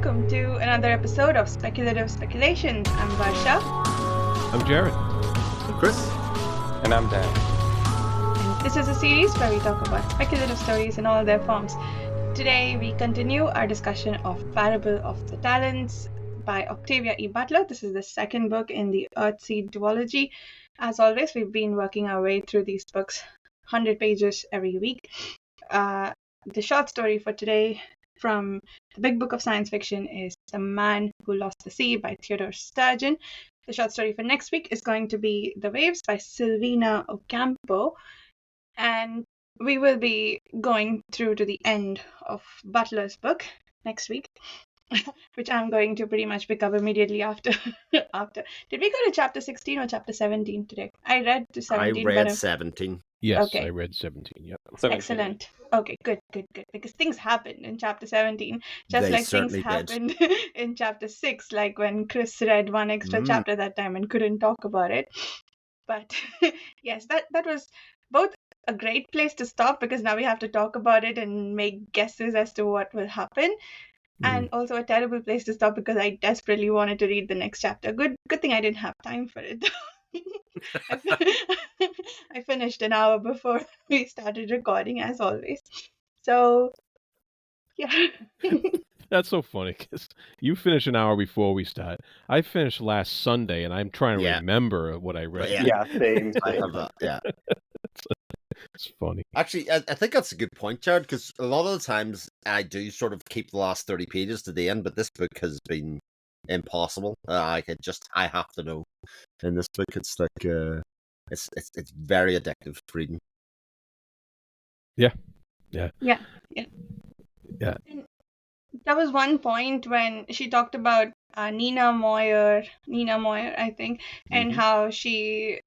welcome to another episode of Speculative Speculations. I'm Varsha. I'm Jared. I'm Chris. And I'm Dan. And this is a series where we talk about speculative stories in all their forms. Today we continue our discussion of Parable of the Talents by Octavia E Butler. This is the second book in the Earthseed duology. As always, we've been working our way through these books, 100 pages every week. The short story for today from the big book of science fiction is The Man Who Lost the Sea by Theodore Sturgeon. The short story for next week is going to be The Waves by Silvina Ocampo. And we will be going through to the end of Butler's book next week, which I'm going to pretty much pick up immediately after. Did we go to chapter 16 or chapter 17 today? I read to 17. I read 17. Yes, Okay. I read 17. Yep. 17. Excellent. Okay, good. Because things happened in chapter 17, just They like things certainly did. happened in chapter 6, like when Chris read one extra chapter that time and couldn't talk about it. But yes, that was both a great place to stop because now we have to talk about it and make guesses as to what will happen. And also a terrible place to stop because I desperately wanted to read the next chapter. Good thing I didn't have time for it. I finished an hour before we started recording, as always. So, yeah. That's so funny because you finish an hour before we start. I finished last Sunday, and I'm trying to Yeah. remember what I read. Yeah. Same. I have that. Yeah. It's funny. Actually, I think that's a good point, Jared, because a lot of the times I do sort of keep the last 30 pages to the end, but this book has been impossible. I have to know. In this book, it's like it's very addictive reading. Yeah. Yeah. Yeah. That was one point when she talked about Nina Moyer, I think, and how she's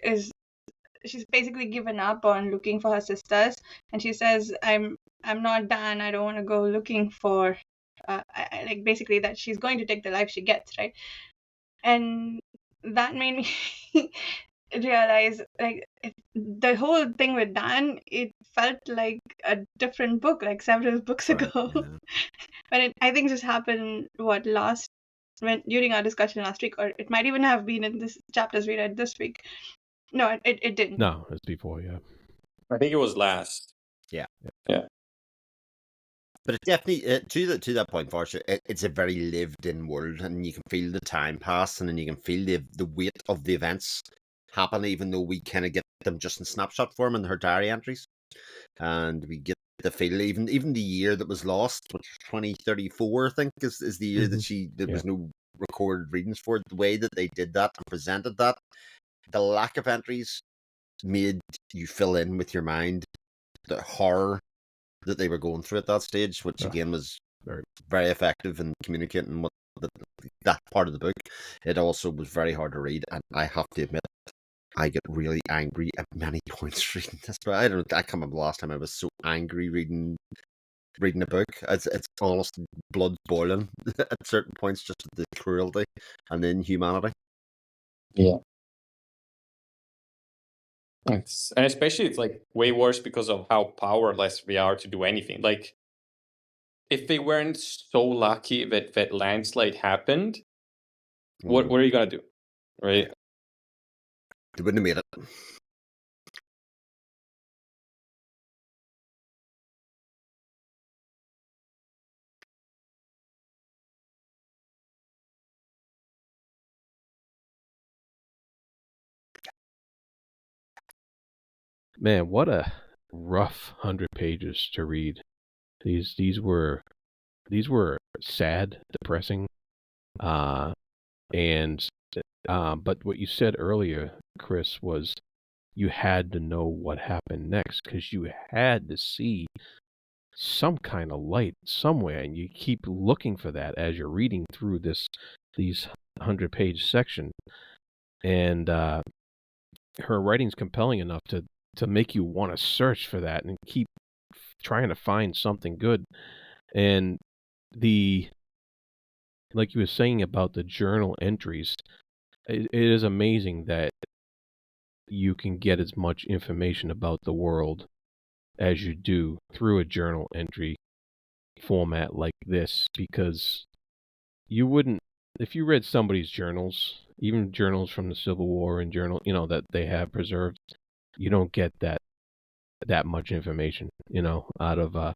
basically given up on looking for her sisters, and she says, "I'm not Dan. I don't want to go looking for." Like basically that she's going to take the life she gets, right? And that made me realize, like, the whole thing with Dan, it felt like a different book, like several books Right, ago. yeah. But it, I think, just happened during our discussion last week, or it might even have been in this chapters we read this week. No, it didn't. No, it's before, yeah. I think it was last. But it definitely, to that point, Varsha, it's a very lived-in world, and you can feel the time pass, and then you can feel the weight of the events happen, even though we kind of get them just in snapshot form in her diary entries, and we get the feel even the year that was lost, which was 2034, I think, is the year that there was no recorded readings for it. The way that they did that and presented that, the lack of entries made you fill in with your mind the horror that they were going through at that stage, which again was very, very effective in communicating what that part of the book. It also was very hard to read, and I have to admit, I get really angry at many points reading this. But I can't remember the last time I was so angry reading a book. It's almost blood boiling at certain points, just the cruelty and the inhumanity. Yeah. And especially it's like way worse because of how powerless we are to do anything. Like, if they weren't so lucky that landslide happened, what are you gonna do, right? They wouldn't have made it. Man, what a rough 100 pages to read. These were sad, depressing, but what you said earlier, Chris, was you had to know what happened next because you had to see some kind of light somewhere, and you keep looking for that as you're reading through these 100-page section. And her writing's compelling enough to make you want to search for that and keep trying to find something good. And like you were saying about the journal entries, it is amazing that you can get as much information about the world as you do through a journal entry format like this, because you wouldn't, if you read somebody's journals, even journals from the Civil War and journal, that they have preserved, you don't get that much information, out of.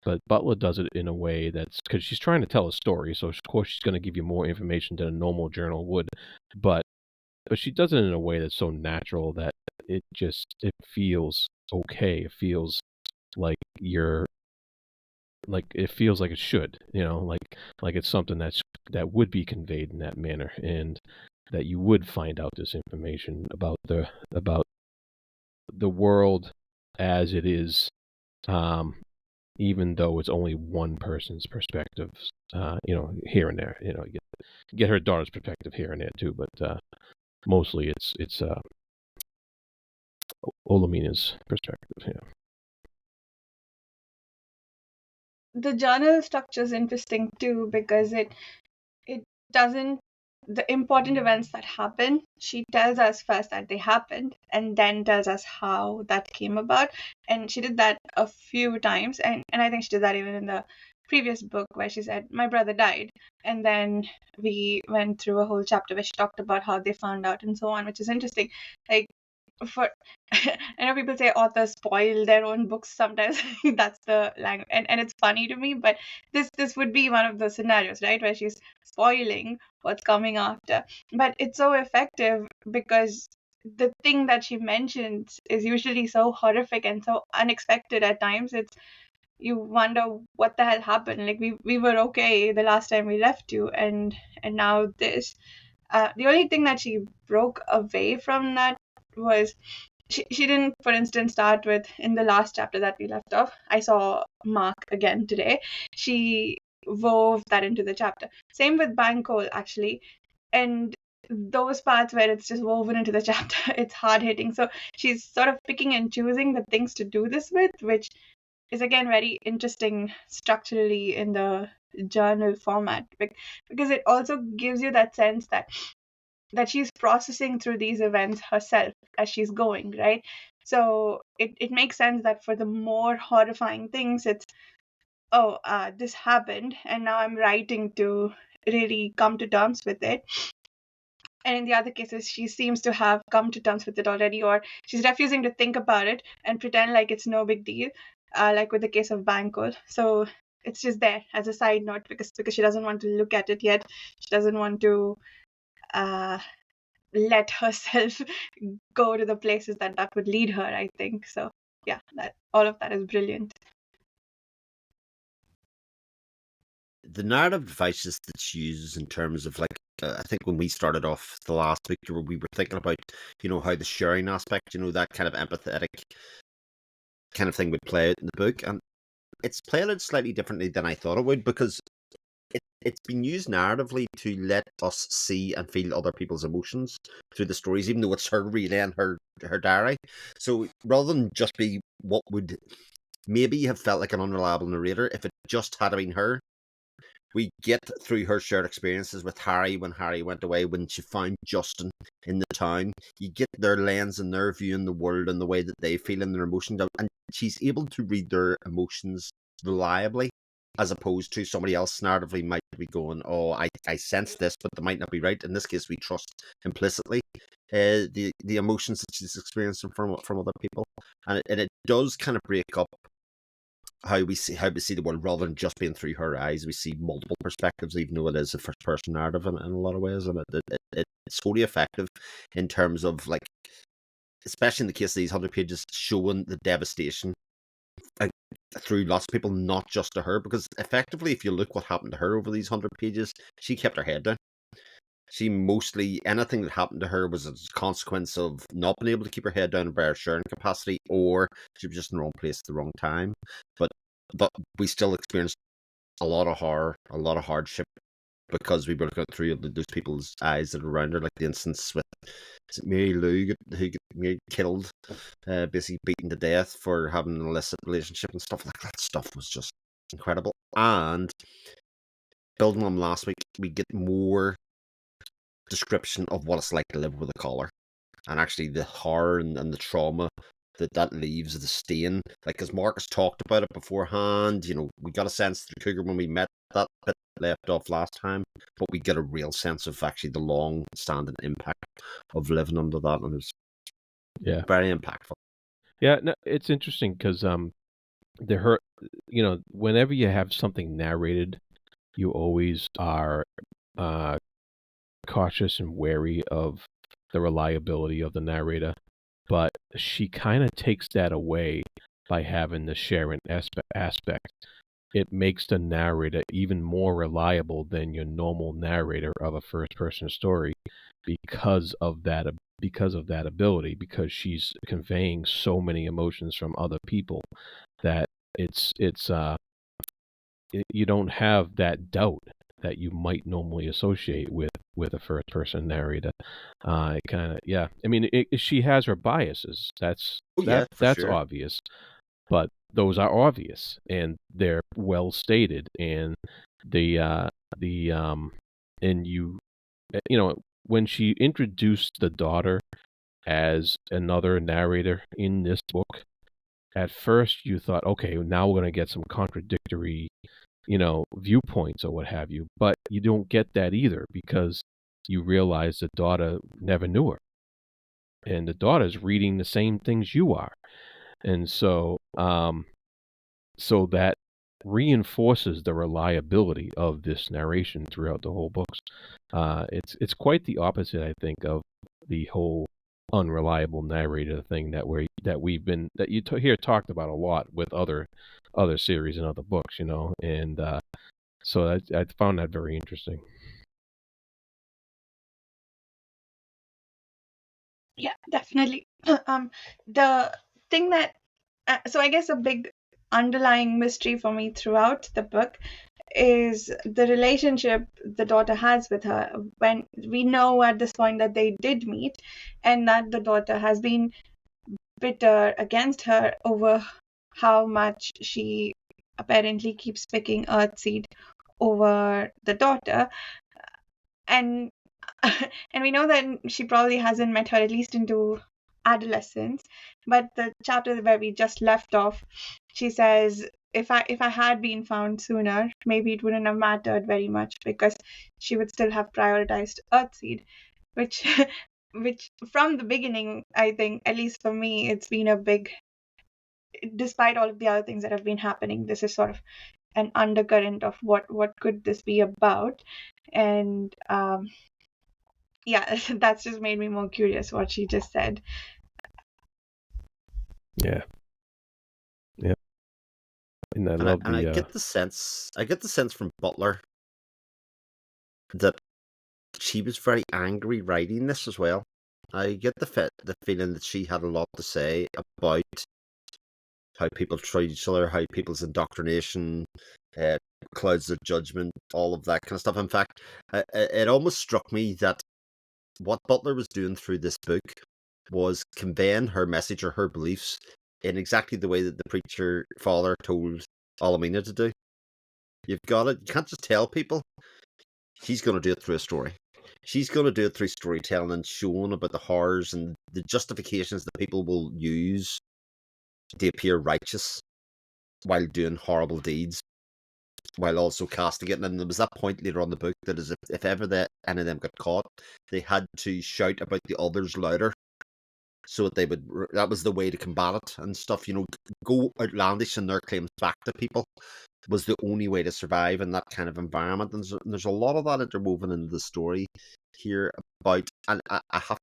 But Butler does it in a way that's because she's trying to tell a story, so of course she's going to give you more information than a normal journal would, but she does it in a way that's so natural that it feels okay. It feels like it feels like it should, like it's something that would be conveyed in that manner, and that you would find out this information about the world as it is, even though it's only one person's perspective, here and there. You get her daughter's perspective here and there too, but mostly it's Olamina's perspective. Yeah. The journal structure is interesting too because it doesn't, the important events that happen, she tells us first that they happened and then tells us how that came about. And she did that a few times, and I think she did that even in the previous book where she said my brother died, and then we went through a whole chapter where she talked about how they found out and so on, which is interesting. Like, for I know people say authors spoil their own books sometimes. That's the language, and it's funny to me, but this would be one of the scenarios, right, where she's spoiling what's coming after. But it's so effective because the thing that she mentions is usually so horrific and so unexpected at times. It's, you wonder what the hell happened. Like, we were okay the last time we left you, and now this. The only thing that she broke away from that was she didn't, for instance, start with, in the last chapter that we left off, I saw Mark again today. She wove that into the chapter. Same with Banquo, actually. And those parts where it's just woven into the chapter, it's hard hitting. So she's sort of picking and choosing the things to do this with, which is again very interesting structurally in the journal format, because it also gives you that sense that she's processing through these events herself as she's going, right? So it makes sense that for the more horrifying things, it's, this happened, and now I'm writing to really come to terms with it. And in the other cases, she seems to have come to terms with it already, or she's refusing to think about it and pretend like it's no big deal, like with the case of Banquo. So it's just there as a side note because she doesn't want to look at it yet. She doesn't want to let herself go to the places that would lead her, I think. So yeah, that all of that is brilliant. The narrative devices that she uses in terms of, like, I think when we started off the last week, we were thinking about, how the sharing aspect, that kind of empathetic kind of thing would play out in the book. And it's played out slightly differently than I thought it would, because it's been used narratively to let us see and feel other people's emotions through the stories, even though it's her relaying her diary. So rather than just be what would maybe have felt like an unreliable narrator if it just had been her, we get through her shared experiences with Harry when Harry went away, when she found Justin in the town. You get their lens and their view in the world and the way that they feel and their emotions. And she's able to read their emotions reliably, as opposed to somebody else narratively might be going, I sense this, but they might not be right. In this case, we trust implicitly the emotions that she's experiencing from other people. And it does kind of break up how we see the world, rather than just being through her eyes. We see multiple perspectives, even though it is a first person narrative in a lot of ways, and it's totally effective in terms of, like, especially in the case of these 100 pages, showing the devastation through lots of people, not just to her. Because effectively, if you look what happened to her over these 100 pages, she kept her head down. She mostly, anything that happened to her was as a consequence of not being able to keep her head down by her sharing capacity, or she was just in the wrong place at the wrong time. But we still experienced a lot of horror, a lot of hardship, because we were looking through those people's eyes that are around her. Like the instance with, is it Mary Lou, who got killed, basically beaten to death for having an illicit relationship and stuff like that. Stuff was just incredible. And building on last week, we get more description of what it's like to live with a collar, and actually the horror and the trauma that leaves, the stain. Like, as Marcus talked about it beforehand, we got a sense through Cougar when we met that bit left off last time, but we get a real sense of actually the long-standing impact of living under that, and it's Yeah. very impactful. Yeah, no, it's interesting because the her, whenever you have something narrated, you always are uh, cautious and wary of the reliability of the narrator. But she kind of takes that away by having the Sharon aspect. It makes the narrator even more reliable than your normal narrator of a first-person story because of that ability, because she's conveying so many emotions from other people that you don't have that doubt that you might normally associate with a first person narrator. It kind of, yeah. I mean, she has her biases. Oh yeah, for That's sure. obvious, but those are obvious and they're well stated. And the and when she introduced the daughter as another narrator in this book, at first you thought, okay, now we're going to get some contradictory, viewpoints or what have you. But you don't get that either because you realize the daughter never knew her. And the daughter's reading the same things you are. And so that reinforces the reliability of this narration throughout the whole books. It's quite the opposite, I think, of the whole unreliable narrator thing that you hear talked about a lot with other series and other books, and so I found that very interesting. Yeah, definitely. The thing that, so I guess a big underlying mystery for me throughout the book is the relationship the daughter has with her. When we know at this point that they did meet, and that the daughter has been bitter against her over how much she apparently keeps picking Earthseed over the daughter, and and we know that she probably hasn't met her at least into adolescence. But the chapter where we just left off, she says, if I had been found sooner, maybe it wouldn't have mattered very much because she would still have prioritized Earthseed, which which from the beginning, I think, at least for me, it's been a big, despite all of the other things that have been happening, this is sort of an undercurrent of what could this be about. And yeah, that's just made me more curious what she just said. Yeah. Yeah. And I And love I get the sense from Butler that she was very angry writing this as well. I get the feeling that she had a lot to say about how people treat each other, how people's indoctrination clouds their judgment, all of that kind of stuff. In fact, it almost struck me that what Butler was doing through this book was conveying her message or her beliefs in exactly the way that the preacher father told Alamina to do. You've got it. You can't just tell people. She's going to do it through a story. She's going to do it through storytelling and showing about the horrors and the justifications that people will use to appear righteous while doing horrible deeds, while also castigating. And there was that point later on in the book that is, if ever any of them got caught, they had to shout about the others louder, so that that was the way to combat it and stuff. Go outlandish in their claims back to people was the only way to survive in that kind of environment. And there's a lot of that interwoven into the story here about, and I have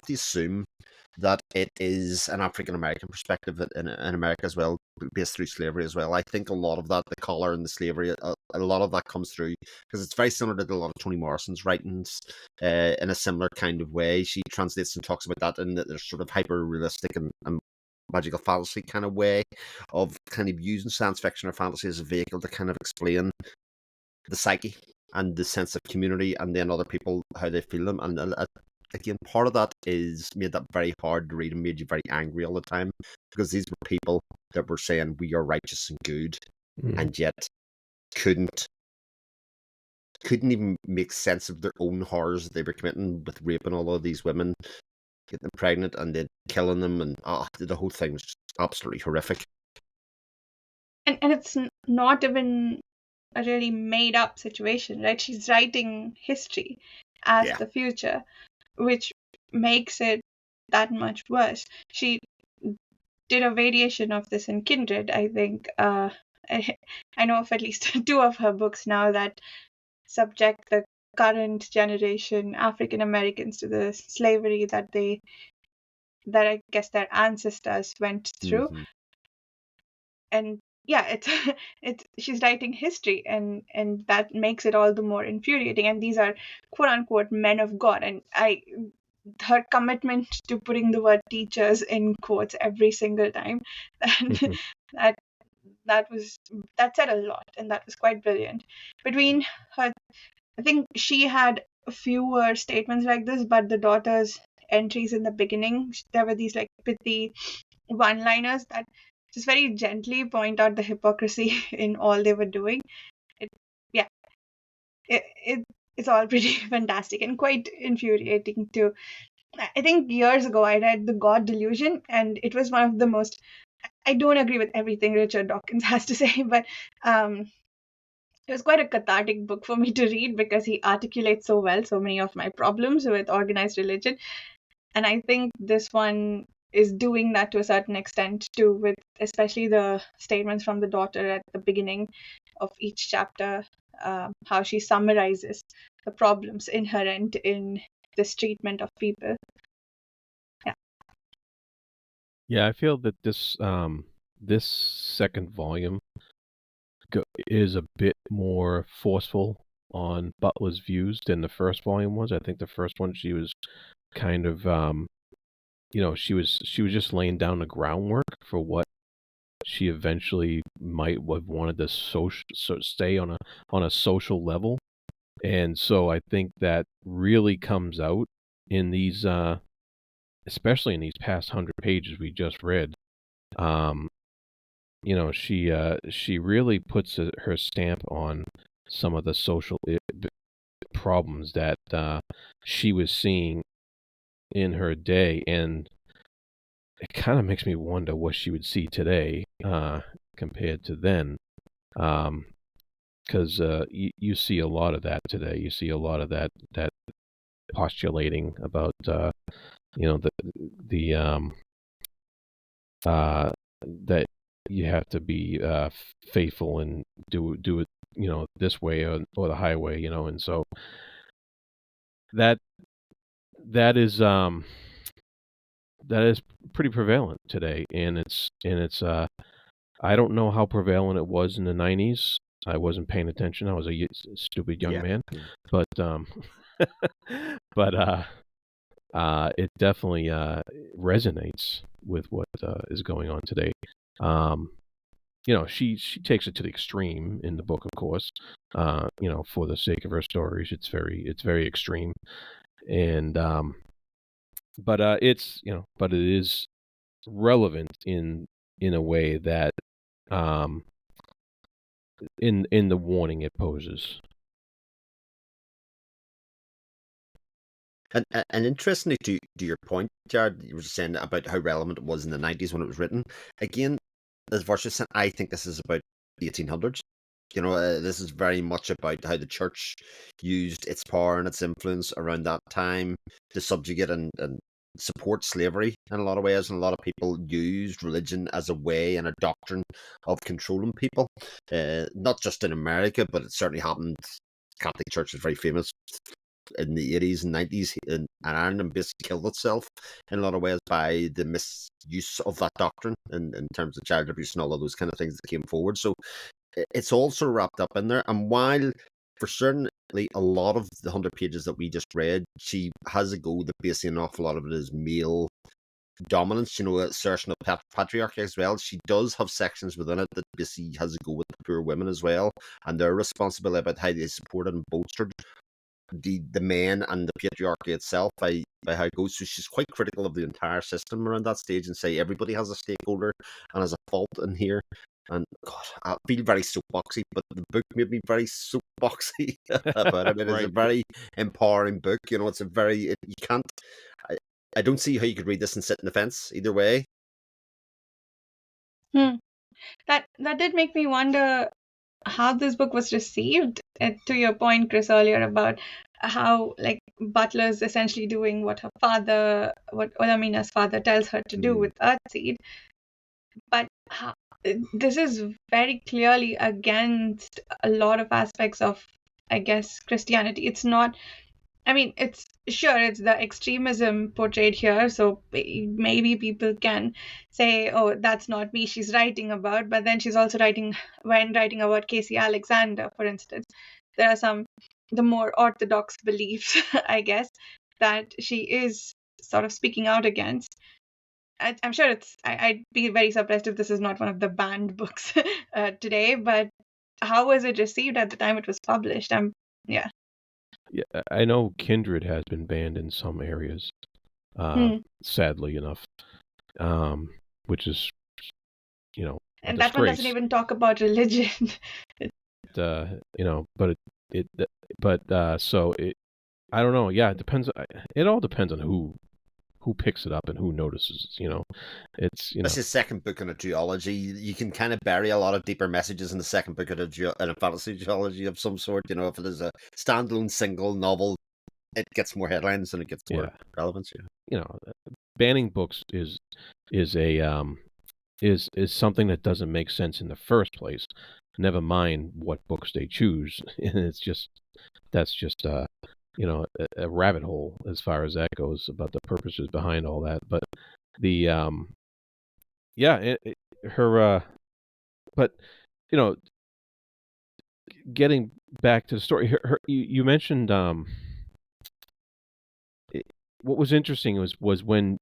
to assume that it is an African American perspective in America as well, based through slavery as well. I think a lot of that, the collar and the slavery, a lot of that comes through because it's very similar to a lot of Toni Morrison's writings in a similar kind of way. She translates and talks about that in that there's sort of hyper realistic and magical fantasy kind of way of kind of using science fiction or fantasy as a vehicle to kind of explain the psyche and the sense of community and then other people, how they feel them. And again, part of that is made that very hard to read and made you very angry all the time because these were people that were saying we are righteous and good, and yet couldn't even make sense of their own horrors that they were committing with raping all of these women, getting them pregnant and then killing them, and the whole thing was just absolutely horrific. And it's not even a really made up situation, right? She's writing history as Yeah. the future, which makes it that much worse. She did a variation of this in Kindred, I think. I know of at least two of her books now that subject the current generation African Americans to the slavery that I guess their ancestors went through. Mhm. And yeah, it's she's writing history, and that makes it all the more infuriating. And these are quote unquote men of God, and her commitment to putting the word teachers in quotes every single time, and that that said a lot, and that was quite brilliant. Between her, I think she had fewer statements like this, but the daughter's entries in the beginning, there were these like pithy one-liners that just very gently point out the hypocrisy in all they were doing. It, yeah, it's all pretty fantastic and quite infuriating too. I think years ago I read The God Delusion, and it was one of the most. I don't agree with everything Richard Dawkins has to say, but it was quite a cathartic book for me to read because he articulates so well so many of my problems with organized religion. And I think this one is doing that to a certain extent too, with especially the statements from the daughter at the beginning of each chapter, how she summarizes the problems inherent in this treatment of people. Yeah. Yeah, I feel that this second volume is a bit more forceful on Butler's views than the first volume was. I think the first one she was kind of she was just laying down the groundwork for what she eventually might have wanted to stay on a social level. And so I think that really comes out in these especially in these past 100 pages we just read. She really puts her stamp on some of the social problems that she was seeing in her day, and it kind of makes me wonder what she would see today compared to then, because you see a lot of that today. You see a lot of that postulating about the that you have to be faithful and do it this way or the highway, and so that is pretty prevalent today, and it's I don't know how prevalent it was in the 90s. I wasn't paying attention. I was a stupid young man, but but it definitely resonates with what is going on today. She takes it to the extreme in the book, of course. For the sake of her stories, it's very extreme, and but but it is relevant in a way that in the warning it poses. And interestingly, to your point, Jared, you were just saying about how relevant it was in the 90s when it was written. Again, as Varsha said, I think this is about the 1800s. This is very much about how the church used its power and its influence around that time to subjugate and support slavery in a lot of ways. And a lot of people used religion as a way and a doctrine of controlling people. Not just in America, but it certainly happened. Catholic Church is very famous in the 80s and 90s in Ireland, and basically killed itself in a lot of ways by the misuse of that doctrine in terms of child abuse and all of those kind of things that came forward. So it's also wrapped up in there. And while for certainly a lot of the 100 pages that we just read, she has a go that basically an awful lot of it is male dominance, assertion of patriarchy as well. She does have sections within it that basically has a go with the poor women as well, and their responsibility about how they supported and bolstered the men and the patriarchy itself by how it goes. So she's quite critical of the entire system around that stage and say everybody has a stakeholder and has a fault in here. And God, I feel very soapboxy, but the book made me very soapboxy about it. It is a very empowering book. It's a very you can't. I don't see how you could read this and sit in the fence either way. That did make me wonder how this book was received. To your point, Chris, earlier about how like Butler's essentially doing what Olamina's father tells her to do with Earthseed, but this is very clearly against a lot of aspects of, I guess, Christianity. It's not. I mean, it's the extremism portrayed here, so maybe people can say, oh, that's not me she's writing about, but then she's also writing about Casey Alexander, for instance. There are the more orthodox beliefs, I guess, that she is sort of speaking out against. I'm sure I'd be very surprised if this is not one of the banned books today, but how was it received at the time it was published? Yeah. Yeah, I know Kindred has been banned in some areas, sadly enough, which is, and that one doesn't even talk about religion. So I don't know. Yeah, it depends. It all depends on who picks it up and who notices. It's his second book in a duology. You can kind of bury a lot of deeper messages in the second book in a fantasy duology of some sort. If it is a standalone single novel, it gets more headlines and it gets more relevance. Yeah. Banning books is something that doesn't make sense in the first place. Never mind what books they choose. That's just a rabbit hole as far as that goes about the purposes behind all that. But but getting back to the story, you mentioned what was interesting was when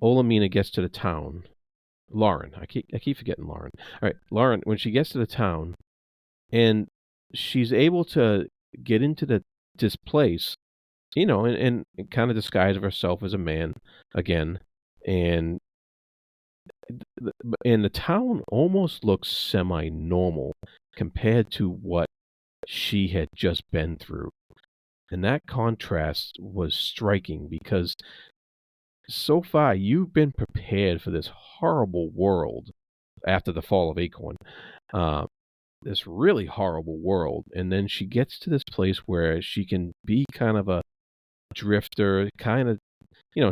Olamina gets to the town. Lauren, I keep forgetting Lauren. All right, Lauren, when she gets to the town, and she's able to get into this place, and kind of disguise herself as a man again, and the town almost looks semi-normal compared to what she had just been through, and that contrast was striking because so far you've been prepared for this horrible world after the fall of Acorn. This really horrible world, and then she gets to this place where she can be kind of a drifter, kind of,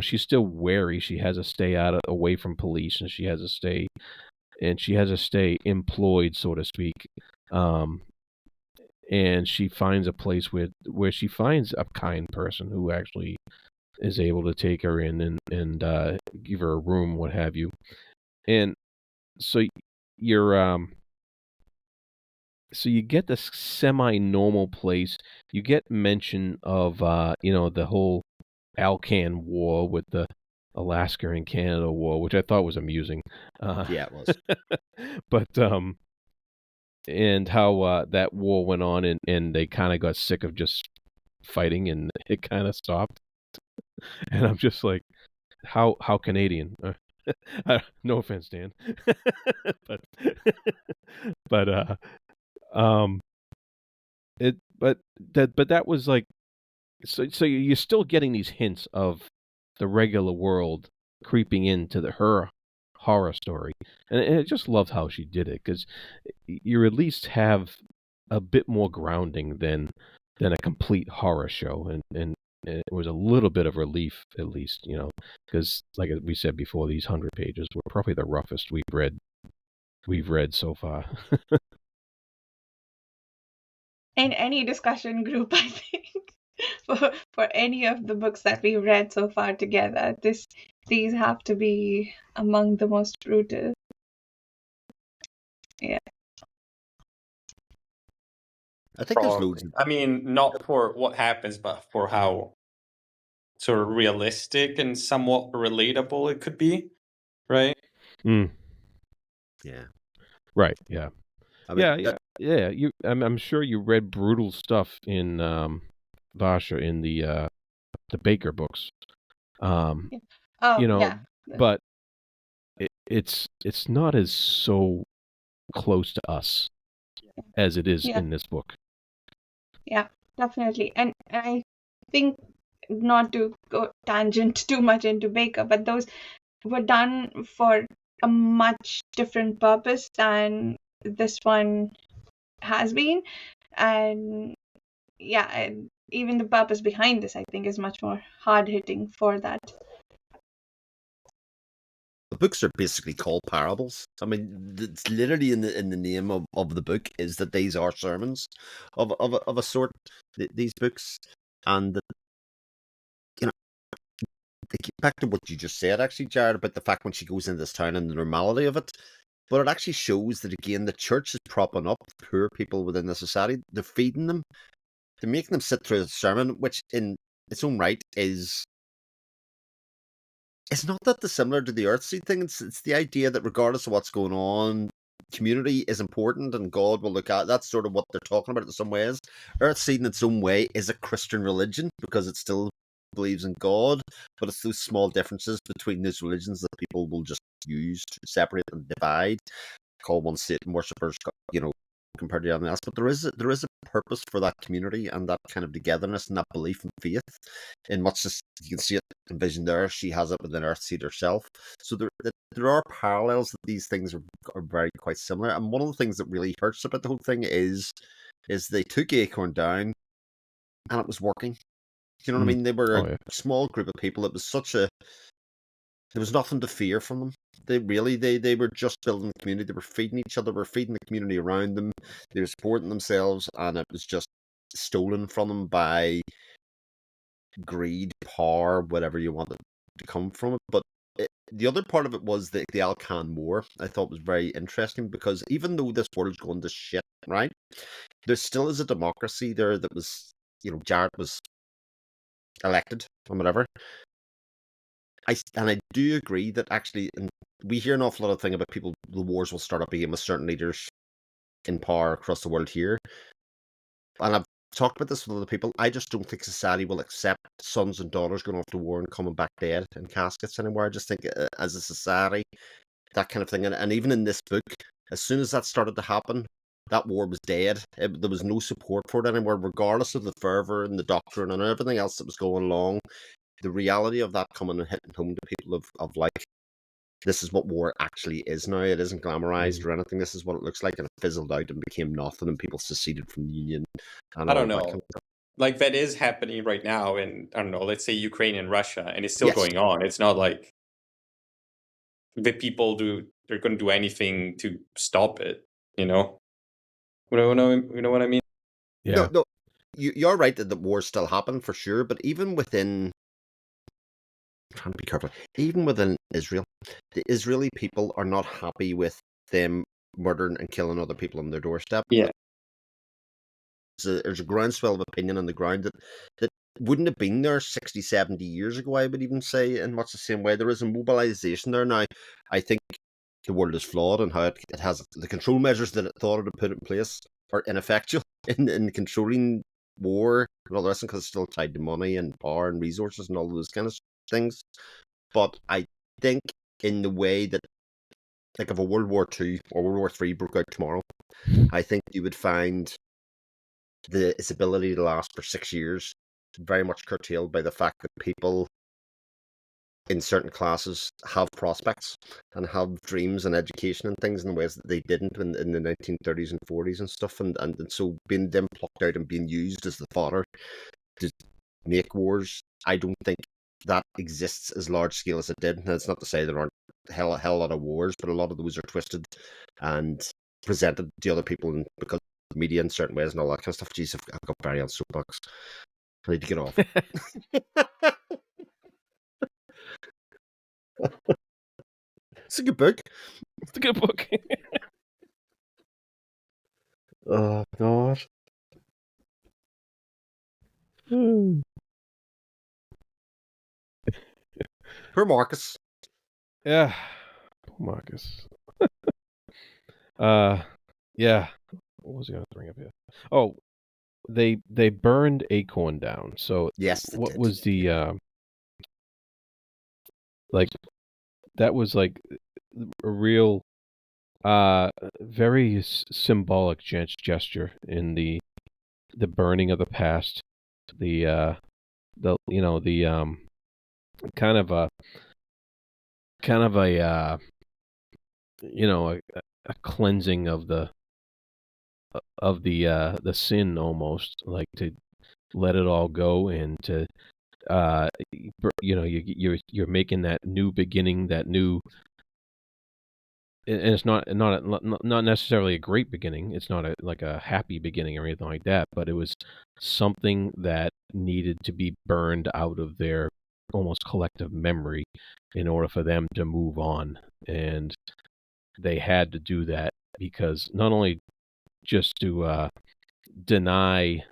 she's still wary. She has to stay away from police, and she has to stay employed, so to speak. And she finds a place where she finds a kind person who actually is able to take her in and give her a room, what have you. And so so you get this semi-normal place. You get mention of the whole Alcan War with the Alaska and Canada War, which I thought was amusing. Yeah, it was. But and how that war went on, and they kind of got sick of just fighting, and it kind of stopped. And I'm just like, how Canadian? No offense, Dan. but that was like, so you're still getting these hints of the regular world creeping into her horror story, and I just loved how she did it, because you at least have a bit more grounding than a complete horror show, and it was a little bit of relief, at least, because like we said before, these 100 pages were probably the roughest we've read so far. In any discussion group, I think, for any of the books that we've read so far together, these have to be among the most brutal. Yeah. I think there's loads. I mean, not for what happens, but for how sort of realistic and somewhat relatable it could be, right? Mm. Yeah. Right. Yeah. I mean, yeah. I'm sure you read brutal stuff in Vasha in the Baker books. Yeah. But it's not as so close to us as it is in this book. Yeah, definitely. And I think, not to go tangent too much into Baker, but those were done for a much different purpose than this one has been. And yeah, and even the purpose behind this, I think, is much more hard hitting for that. The books are basically called parables. I mean, it's literally in the name of the book is that these are sermons of a sort. These books, and you know, they get back to what you just said, actually, Jared, about the fact when she goes into this town and the normality of it. But it actually shows that, again, the church is propping up poor people within the society. They're feeding them. They're making them sit through a sermon, which in its own right is... It's not that dissimilar to the Earthseed thing. It's the idea that regardless of what's going on, community is important and God will look at. That's sort of what they're talking about in some ways. Earthseed in its own way is a Christian religion because it still believes in God, but it's those small differences between those religions that people will just use to separate and divide. Call one Satan worshippers, compared to anything else. But there is a purpose for that community and that kind of togetherness and that belief and faith. In much as you can see it envisioned there, she has it within Earthseed herself. So there are parallels that these things are very quite similar. And one of the things that really hurts about the whole thing is they took Acorn down and it was working. You know what I mean? They were a small group of people. It was there was nothing to fear from them. They were just building the community. They were feeding each other. They were feeding the community around them. They were supporting themselves, and it was just stolen from them by greed, power, whatever you want it to come from it. But the other part of it was the Alcan War. I thought was very interesting because even though this world's going to shit, right, there still is a democracy there that was, Jared was elected or whatever. I do agree that actually, and we hear an awful lot of thing about people, the wars will start up again with certain leaders in power across the world here. And I've talked about this with other people. I just don't think society will accept sons and daughters going off to war and coming back dead in caskets anymore. I just think as a society, that kind of thing. And even in this book, as soon as that started to happen, that war was dead. There was no support for it anymore, regardless of the fervour and the doctrine and everything else that was going along. The reality of that coming and hitting home to people of like, this is what war actually is now. It isn't glamorized or anything. This is what it looks like, and it fizzled out and became nothing, and people seceded from the Union. And I don't know. Like, that is happening right now in, I don't know, let's say Ukraine and Russia, and it's still going on. It's not like the people they're going to do anything to stop it, You know what I mean? Yeah. No, you're right that the wars still happen for sure, but even within, I'm trying to be careful, even within Israel, the Israeli people are not happy with them murdering and killing other people on their doorstep. Yeah. There's a groundswell of opinion on the ground that wouldn't have been there 60, 70 years ago, I would even say, in much the same way. There is a mobilization there now. I think the world is flawed and how it has the control measures that it thought it had put in place are ineffectual in controlling war and all the rest, because it's still tied to money and power and resources and all those kind of things. But I think in the way that, like, if a World War II or World War III broke out tomorrow, I think you would find its ability to last for 6 years very much curtailed by the fact that people in certain classes have prospects and have dreams and education and things in ways that they didn't in the 1930s and 40s and stuff, and so being them plucked out and being used as the fodder to make wars, I don't think that exists as large scale as it did. And it's not to say there aren't a hell lot of wars, but a lot of those are twisted and presented to other people because of the media in certain ways and all that kind of stuff. Jeez, I've got very on soapbox. I need to get off. It's a good book. It's a good book. Oh, God. Poor Marcus. Yeah. Poor Marcus. Yeah. What was I going to bring up here? Oh, they burned Acorn down. So yes, what was the like? That was like a real, very symbolic gesture in the burning of the past. The kind of a cleansing of the sin, almost, like to let it all go, and to you're making that new beginning, that new, and it's not necessarily a great beginning. It's not like a happy beginning or anything like that, but it was something that needed to be burned out of their almost collective memory in order for them to move on. And they had to do that, because not only just to deny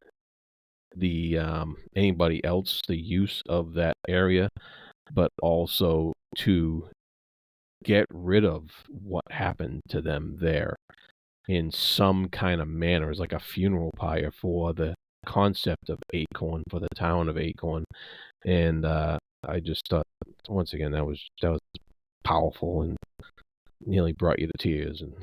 the anybody else the use of that area, but also to get rid of what happened to them there in some kind of manner. It's like a funeral pyre for the concept of Acorn, for the town of Acorn. And I just thought, once again, that was powerful and nearly brought you to tears. And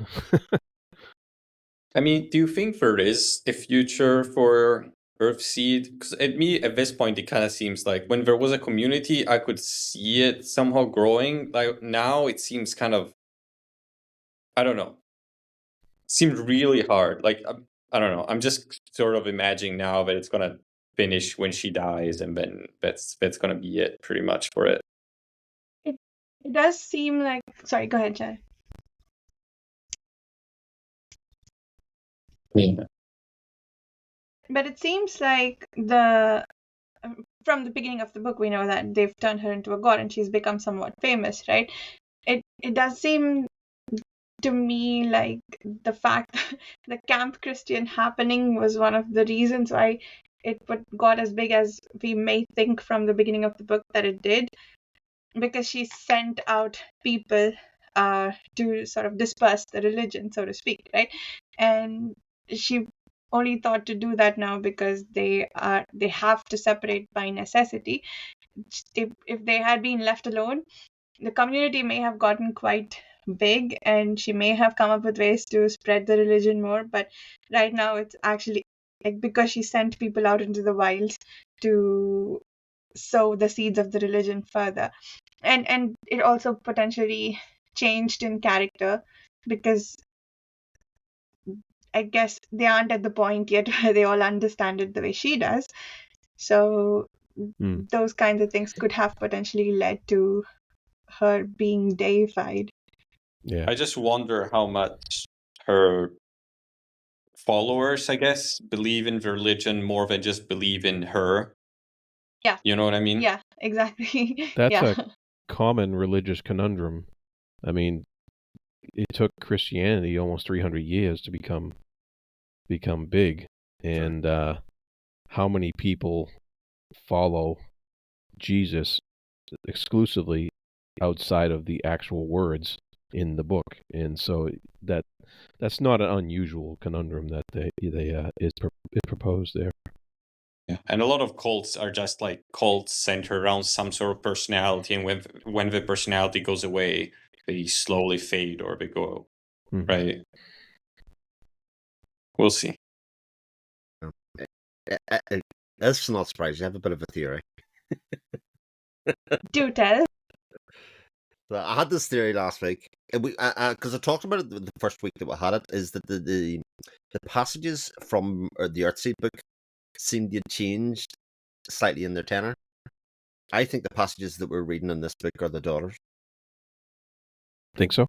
I mean, do you think there is a future for Earthseed? Because at this point, it kind of seems like when there was a community, I could see it somehow growing. Like now, it seems kind of, I don't know, seemed really hard. Like I don't know. I'm just sort of imagining now that it's gonna finish when she dies, and then that's gonna be it pretty much for it. It does seem like. Sorry, go ahead, Jay. Yeah. But it seems like from the beginning of the book, we know that they've turned her into a god and she's become somewhat famous, right? It does seem to me like the fact that the Camp Christian happening was one of the reasons why it got as big as we may think from the beginning of the book that it did, because she sent out people to sort of disperse the religion, so to speak, right? And she only thought to do that now because they have to separate by necessity. If they had been left alone, the community may have gotten quite big and she may have come up with ways to spread the religion more, but right now it's actually like because she sent people out into the wilds to sow the seeds of the religion further. And it also potentially changed in character, because I guess they aren't at the point yet where they all understand it the way she does. So those kinds of things could have potentially led to her being deified. yeah, I just wonder how much her followers, I guess, believe in the religion more than just believe in her. Yeah. You know what I mean? Yeah, exactly. that's yeah. a common religious conundrum. I mean, it took Christianity almost 300 years to become big, and how many people follow Jesus exclusively outside of the actual words in the book? And so that's not an unusual conundrum that is proposed there. Yeah. And a lot of cults are just like cults centered around some sort of personality, and when the personality goes away, they slowly fade or they go, right? We'll see. That's not surprising. I have a bit of a theory. Do tell. So I had this theory last week, because I talked about it the first week that we had it, is that the passages from the Earthseed book seemed to have changed slightly in their tenor. I think the passages that we're reading in this book are the daughters. Think so?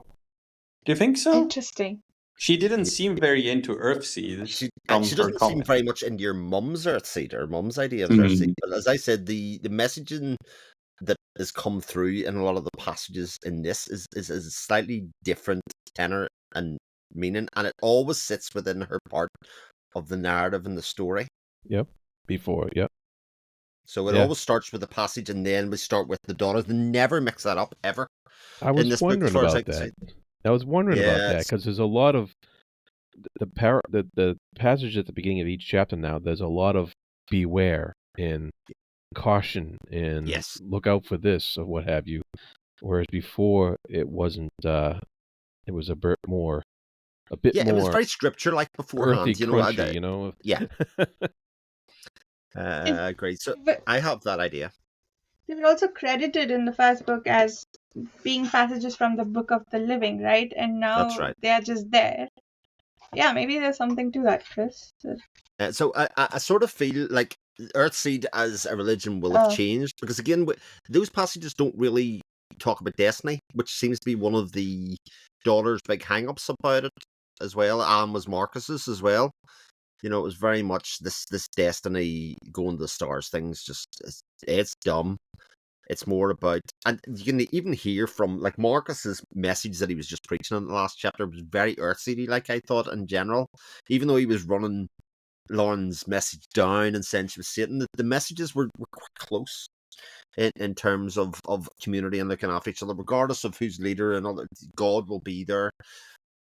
Do you think so? Interesting. She didn't seem very into Earthseed. She doesn't seem very much into your mum's Earthseed, or mum's idea of Earthseed. But as I said, the messaging that has come through in a lot of the passages in this is a slightly different tenor and meaning, and it always sits within her part of the narrative and the story. Yep. Before, yep. So it always starts with a passage, and then we start with the daughters. They never mix that up ever. I was wondering about that. I was wondering about that, because there's a lot of the passage at the beginning of each chapter now. There's a lot of beware and caution and look out for this or what have you. Whereas before it wasn't. It was a bit more. It was very scripture-like beforehand. Earthy, crunchy, you know. Yeah. Great. So I have that idea. They were also credited in the first book as being passages from the Book of the Living, right? And That's now right. they are just there. Yeah, maybe there's something to that, Chris. So I sort of feel like Earthseed as a religion will have Oh, changed because again, those passages don't really talk about destiny, which seems to be one of the daughter's big hang-ups about it as well. And was Marcus's as well. You know, it was very much this destiny going to the stars things. Just it's dumb. It's more about, and you can even hear from like Marcus's message that he was just preaching in the last chapter was very Earthseedy, like I thought in general. Even though he was running Lauren's message down and saying she was Satan, the messages were quite close in terms of community and looking after each other, regardless of who's leader and all that. God will be there.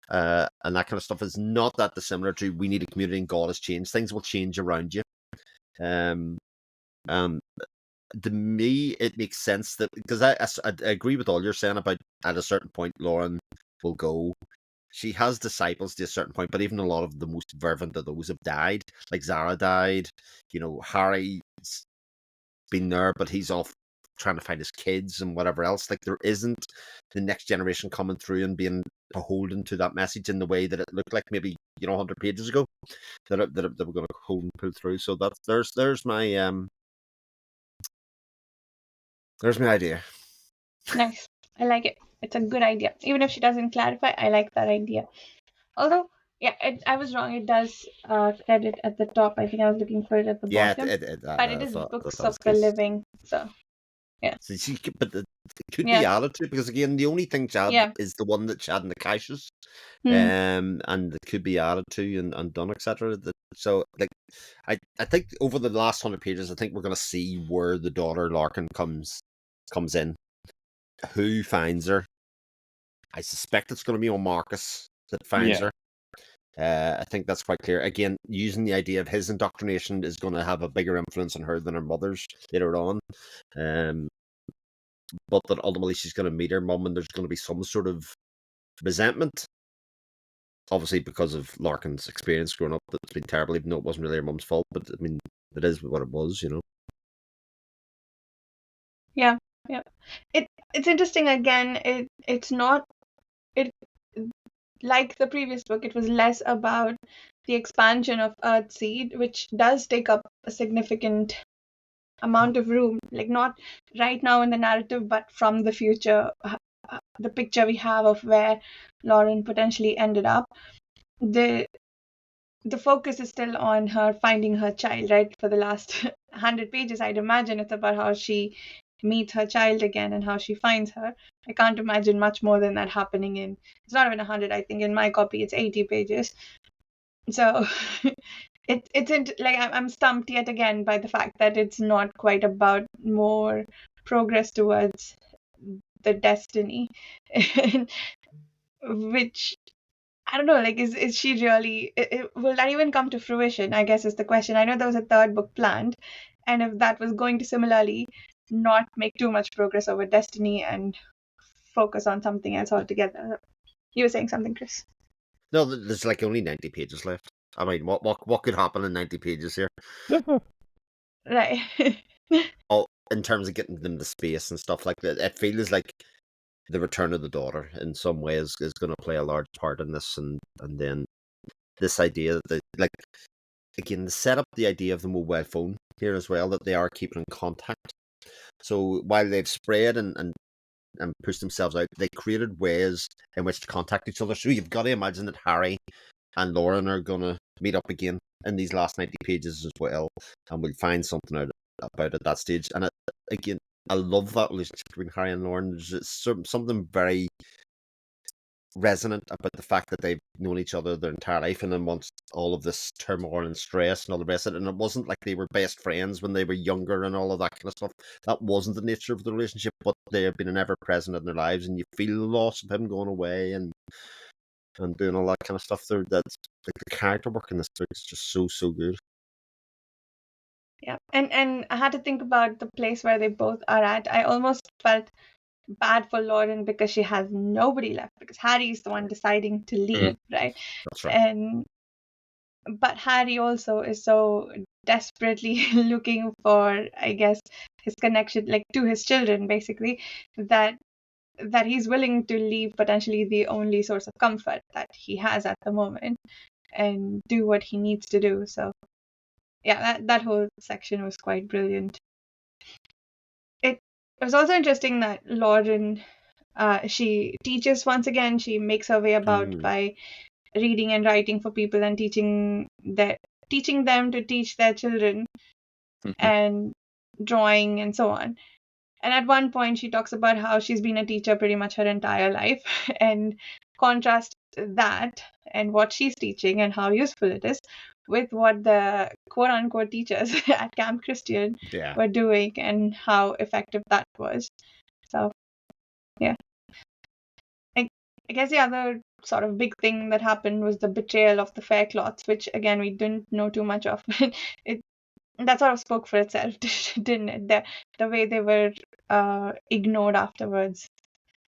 And that kind of stuff is not that dissimilar to we need a community and God has changed. Things will change around you. Um, um, to me, it makes sense that because I agree with all you're saying about at a certain point, Lauren will go. She has disciples to a certain point, but even a lot of the most fervent of those have died. Like Zara died. You know, Harry's been there, but he's off trying to find his kids and whatever else. Like there isn't the next generation coming through and being beholden to that message in the way that it looked like maybe 100 pages ago that we're going to hold and pull through. So that's there's my idea. nice. I like it. It's a good idea. Even if she doesn't clarify, I like that idea. Although, yeah, I was wrong. It does credit at the top. I think I was looking for it at the Yeah, bottom. But it I is thought Books that was of the the case. Living. So, yeah. So but it could be Yeah. added to because again, the only thing Chad Yeah. is the one that Chad in the caches, Hmm. and it could be added to and done, etc. So like, I think over the last 100 pages, I think we're going to see where the daughter Larkin comes in, who finds her. I suspect it's going to be on Marcus that finds Yeah. her. I think that's quite clear. Again, using the idea of his indoctrination is going to have a bigger influence on her than her mother's later on. But that ultimately she's going to meet her mum and there's going to be some sort of resentment. Obviously, because of Larkin's experience growing up, that's been terrible, even though it wasn't really her mum's fault. But I mean, it is what it was, Yeah. Yeah. It's interesting again. It's not it like the previous book. It was less about the expansion of Earthseed, which does take up a significant amount of room, like not right now in the narrative, but from the future, the picture we have of where Lauren potentially ended up. The focus is still on her finding her child, right? For the last 100 pages, I'd imagine it's about how she meets her child again and how she finds her. I can't imagine much more than that happening in, it's not even 100, I think in my copy it's 80 pages. So like I'm stumped yet again by the fact that it's not quite about more progress towards the destiny, which I don't know. Like, is she really? Will that even come to fruition? I guess is the question. I know there was a third book planned, and if that was going to similarly not make too much progress over destiny and focus on something else altogether. You were saying something, Chris? No, there's like only 90 pages left. I mean, what could happen in 90 pages here? Right. Oh, in terms of getting them to space and stuff like that, it feels like the return of the daughter in some ways is going to play a large part in this, and then this idea that like again, they set up the idea of the mobile phone here as well, that they are keeping in contact. So while they've spread and pushed themselves out, they created ways in which to contact each other. So you've got to imagine that Harry and Lauren are going to meet up again in these last 90 pages as well, and we'll find something out about at that stage. And again, I love that relationship between Harry and Lauren. There's something very resonant about the fact that they've known each other their entire life, and then once all of this turmoil and stress and all the rest of it, and it wasn't like they were best friends when they were younger and all of that kind of stuff. That wasn't the nature of the relationship, but they have been ever present in their lives, and you feel the loss of him going away and doing all that kind of stuff. That's like the character work in this book is just so good. Yeah, and I had to think about the place where they both are at. I almost felt bad for Lauren because she has nobody left, because Harry's the one deciding to leave, right? That's right. And but Harry also is so desperately looking for, I guess, his connection, like to his children, basically, that that he's willing to leave potentially the only source of comfort that he has at the moment and do what he needs to do. So yeah, that whole section was quite brilliant. It was also interesting that Lauren, she teaches once again. She makes her way about by reading and writing for people and teaching them to teach their children and drawing and so on. And at one point, she talks about how she's been a teacher pretty much her entire life, and contrast that and what she's teaching and how useful it is with what the quote unquote teachers at Camp Christian were doing and how effective that was. So, yeah. I guess the other sort of big thing that happened was the betrayal of the Faircloths, which again we didn't know too much of. That sort of spoke for itself, didn't it? The way they were ignored afterwards.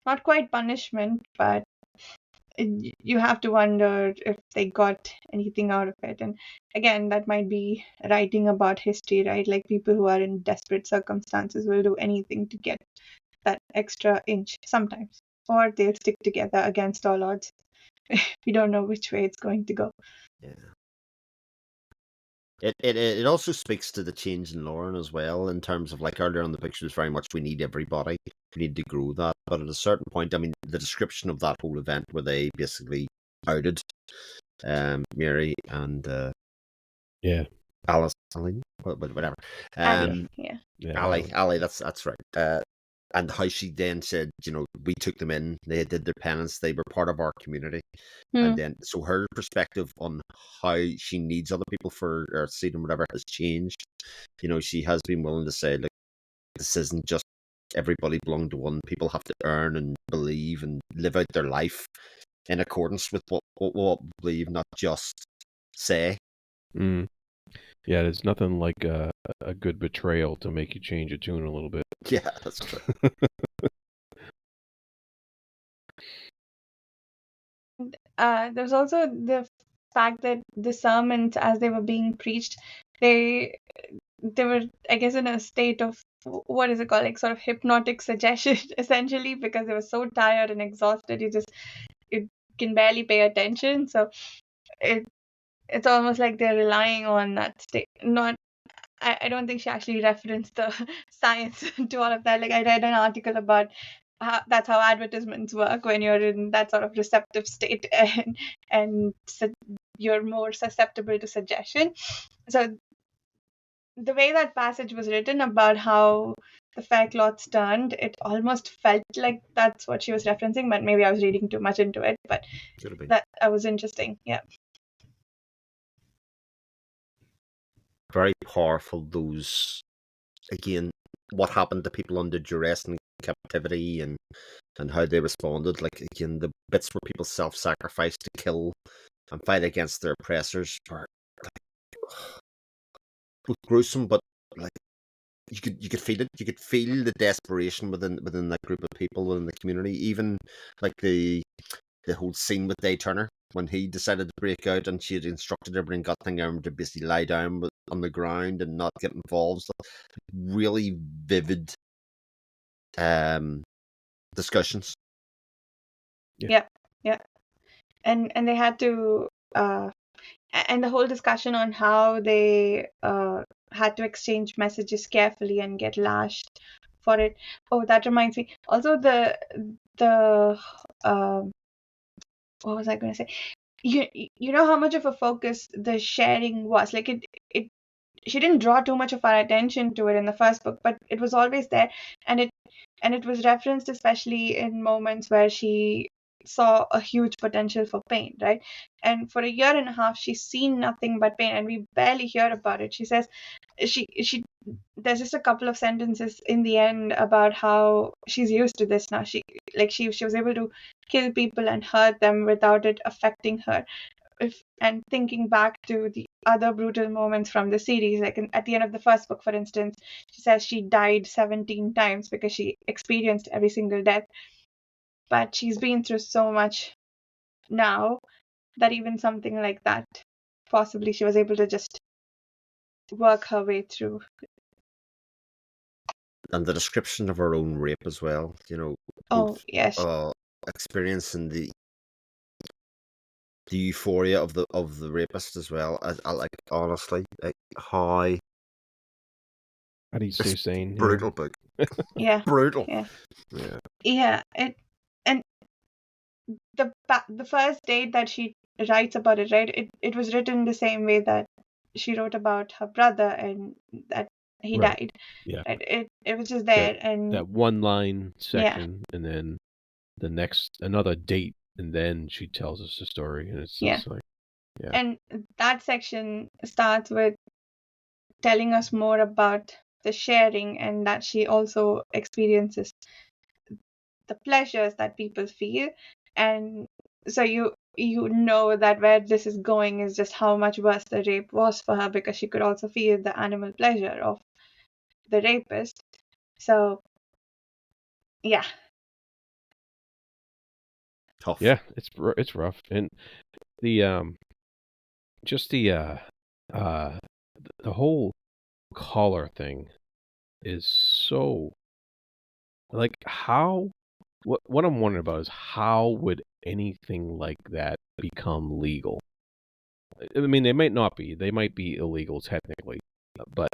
Not quite punishment, but you have to wonder if they got anything out of it. And again, that might be writing about history, right? Like people who are in desperate circumstances will do anything to get that extra inch sometimes, or they'll stick together against all odds. We don't know which way it's going to go. Yeah. It also speaks to the change in Lauren as well, in terms of, like, earlier on the picture was very much we need everybody, we need to grow that. But at a certain point, I mean, the description of that whole event where they basically outed Mary and Alice, whatever. Ali, Ali, that's right. And how she then said, we took them in, they did their penance, they were part of our community. And then, so her perspective on how she needs other people for Earthseed and whatever has changed. She has been willing to say, look, this isn't just everybody belong to one. People have to earn and believe and live out their life in accordance with what we believe, not just say. Yeah, there's nothing like a good betrayal to make you change your tune a little bit. Yeah, that's true. There's also the fact that the sermons, as they were being preached, they were, I guess, in a state of, what is it called, like sort of hypnotic suggestion, essentially, because they were so tired and exhausted, you can barely pay attention. So it's almost like they're relying on that state. I don't think she actually referenced the science to all of that. Like, I read an article about that's how advertisements work when you're in that sort of receptive state, and you're more susceptible to suggestion. So the way that passage was written about how the Faircloths turned, it almost felt like that's what she was referencing, but maybe I was reading too much into it. But that was interesting. Yeah. Very powerful, those, again, what happened to people under duress and captivity and how they responded. Like, again, the bits where people self-sacrifice to kill and fight against their oppressors were like gruesome, but like you could feel it. You could feel the desperation within that group of people, within the community. Even like the whole scene with Day Turner when he decided to break out, and she had instructed everyone got thing to basically lie down on the ground and not get involved. So, really vivid discussions. Yeah. And they had to and the whole discussion on how they had to exchange messages carefully and get lashed for it. Oh, that reminds me. Also, the what was I going to say? You know how much of a focus the sharing was. Like it she didn't draw too much of our attention to it in the first book, but it was always there, and it was referenced especially in moments where she saw a huge potential for pain, right? And for a year and a half, she's seen nothing but pain, and we barely hear about it. She says she there's just a couple of sentences in the end about how she's used to this now. She was able to kill people and hurt them without it affecting her. And thinking back to the other brutal moments from the series, like at the end of the first book, for instance, she says she died 17 times because she experienced every single death. But she's been through so much now that even something like that, possibly she was able to just work her way through. the description of her own rape as well. Oh, Both yes. experiencing the euphoria of the rapist as well. I like, honestly, like, how How do you say sane? brutal book, Yeah. brutal. Yeah. Yeah. Yeah. And the first date that she writes about it, right? It was written the same way that she wrote about her brother and that he Right. died. Yeah. Right? It was just there, and That one line yeah. section, and then the next another date, and then she tells us the story, and it's Yeah. just like, yeah. And that section starts with telling us more about the sharing, and that she also experiences the pleasures that people feel. And so you know that where this is going is just how much worse the rape was for her, because she could also feel the animal pleasure of the rapist. So yeah. Tough. Yeah, it's rough, and the just the whole collar thing is so, like, how, what I'm wondering about is how would anything like that become legal? I mean, they might not be. They might be illegal technically, but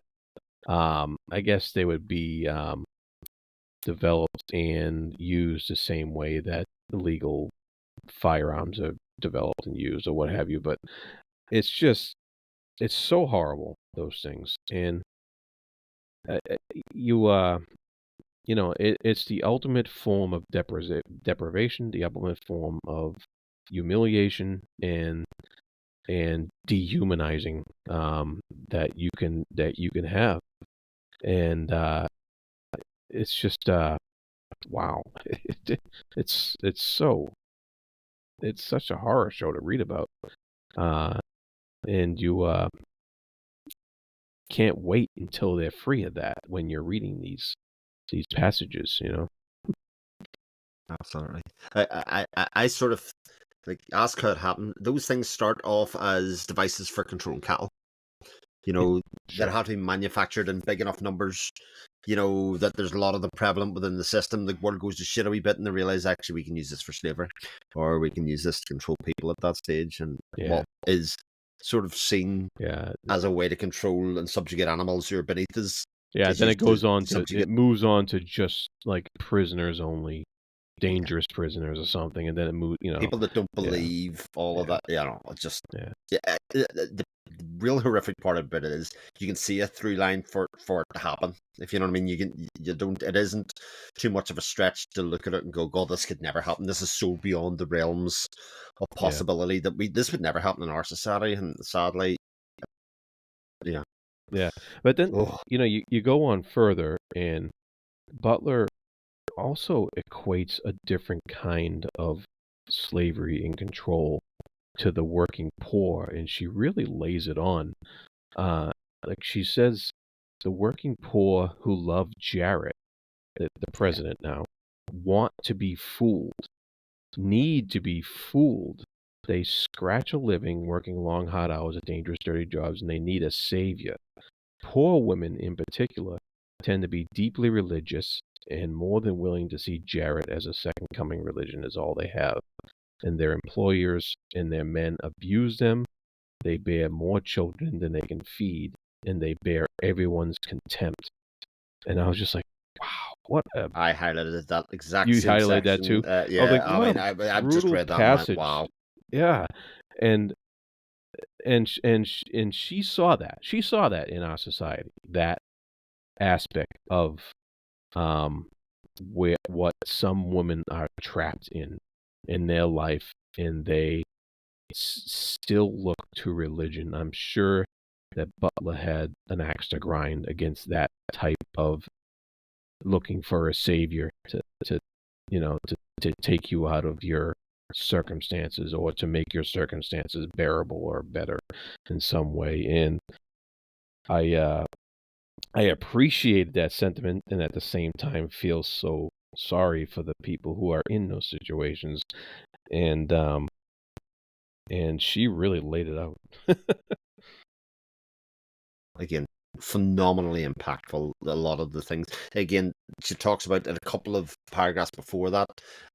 I guess they would be developed and used the same way that illegal firearms are developed and used or what have you. But it's just, it's so horrible, those things. And uh, uh, you it's the ultimate form of deprivation, the ultimate form of humiliation and dehumanizing, that you can have. And it's just wow. It's so, it's such a horror show to read about. And you can't wait until they're free of that when you're reading these passages, Absolutely. I sort of, like, ask how it happened. Those things start off as devices for controlling cattle. Sure. That have to be manufactured in big enough numbers. That there's a lot of them prevalent within the system. The world goes to shit a wee bit, and they realize, actually, we can use this for slavery, or we can use this to control people at that stage. And Yeah. what is sort of seen Yeah. as a way to control and subjugate animals who are beneath us. Yeah, is then it used goes on to, subjugate it moves on to just like prisoners only, dangerous prisoners or something, and then it moves, people that don't yeah. believe all of Yeah. that. It's just Yeah. the real horrific part about it is you can see a through line for it to happen. If you know what I mean, it isn't too much of a stretch to look at it and go, God, this could never happen. This is so beyond the realms of possibility that this would never happen in our society, and sadly, yeah. Yeah. But then, Oh, you go on further, and Butler also equates a different kind of slavery and control to the working poor, and she really lays it on. Like she says, the working poor who love Jarrett, the president now, want to be fooled, need to be fooled. They scratch a living working long, hard hours at dangerous, dirty jobs, and they need a savior. Poor women, in particular, tend to be deeply religious and more than willing to see Jarrett as a second coming religion is all they have. And their employers and their men abuse them. They bear more children than they can feed, and they bear everyone's contempt. And I was just like, wow, what a... I highlighted that exact You same highlighted that section. too? I was Yeah, like, I what mean, a I've just brutal read that and went, passage. wow. Yeah. And she saw that. She saw that in our society, that aspect of what some women are trapped in their life, and they still look to religion. I'm sure that Butler had an axe to grind against that type of looking for a savior to take you out of your circumstances, or to make your circumstances bearable or better in some way. And I appreciated that sentiment, and at the same time feel so sorry for the people who are in those situations. And she really laid it out. Again, phenomenally impactful. A lot of the things. Again, she talks about in a couple of paragraphs before that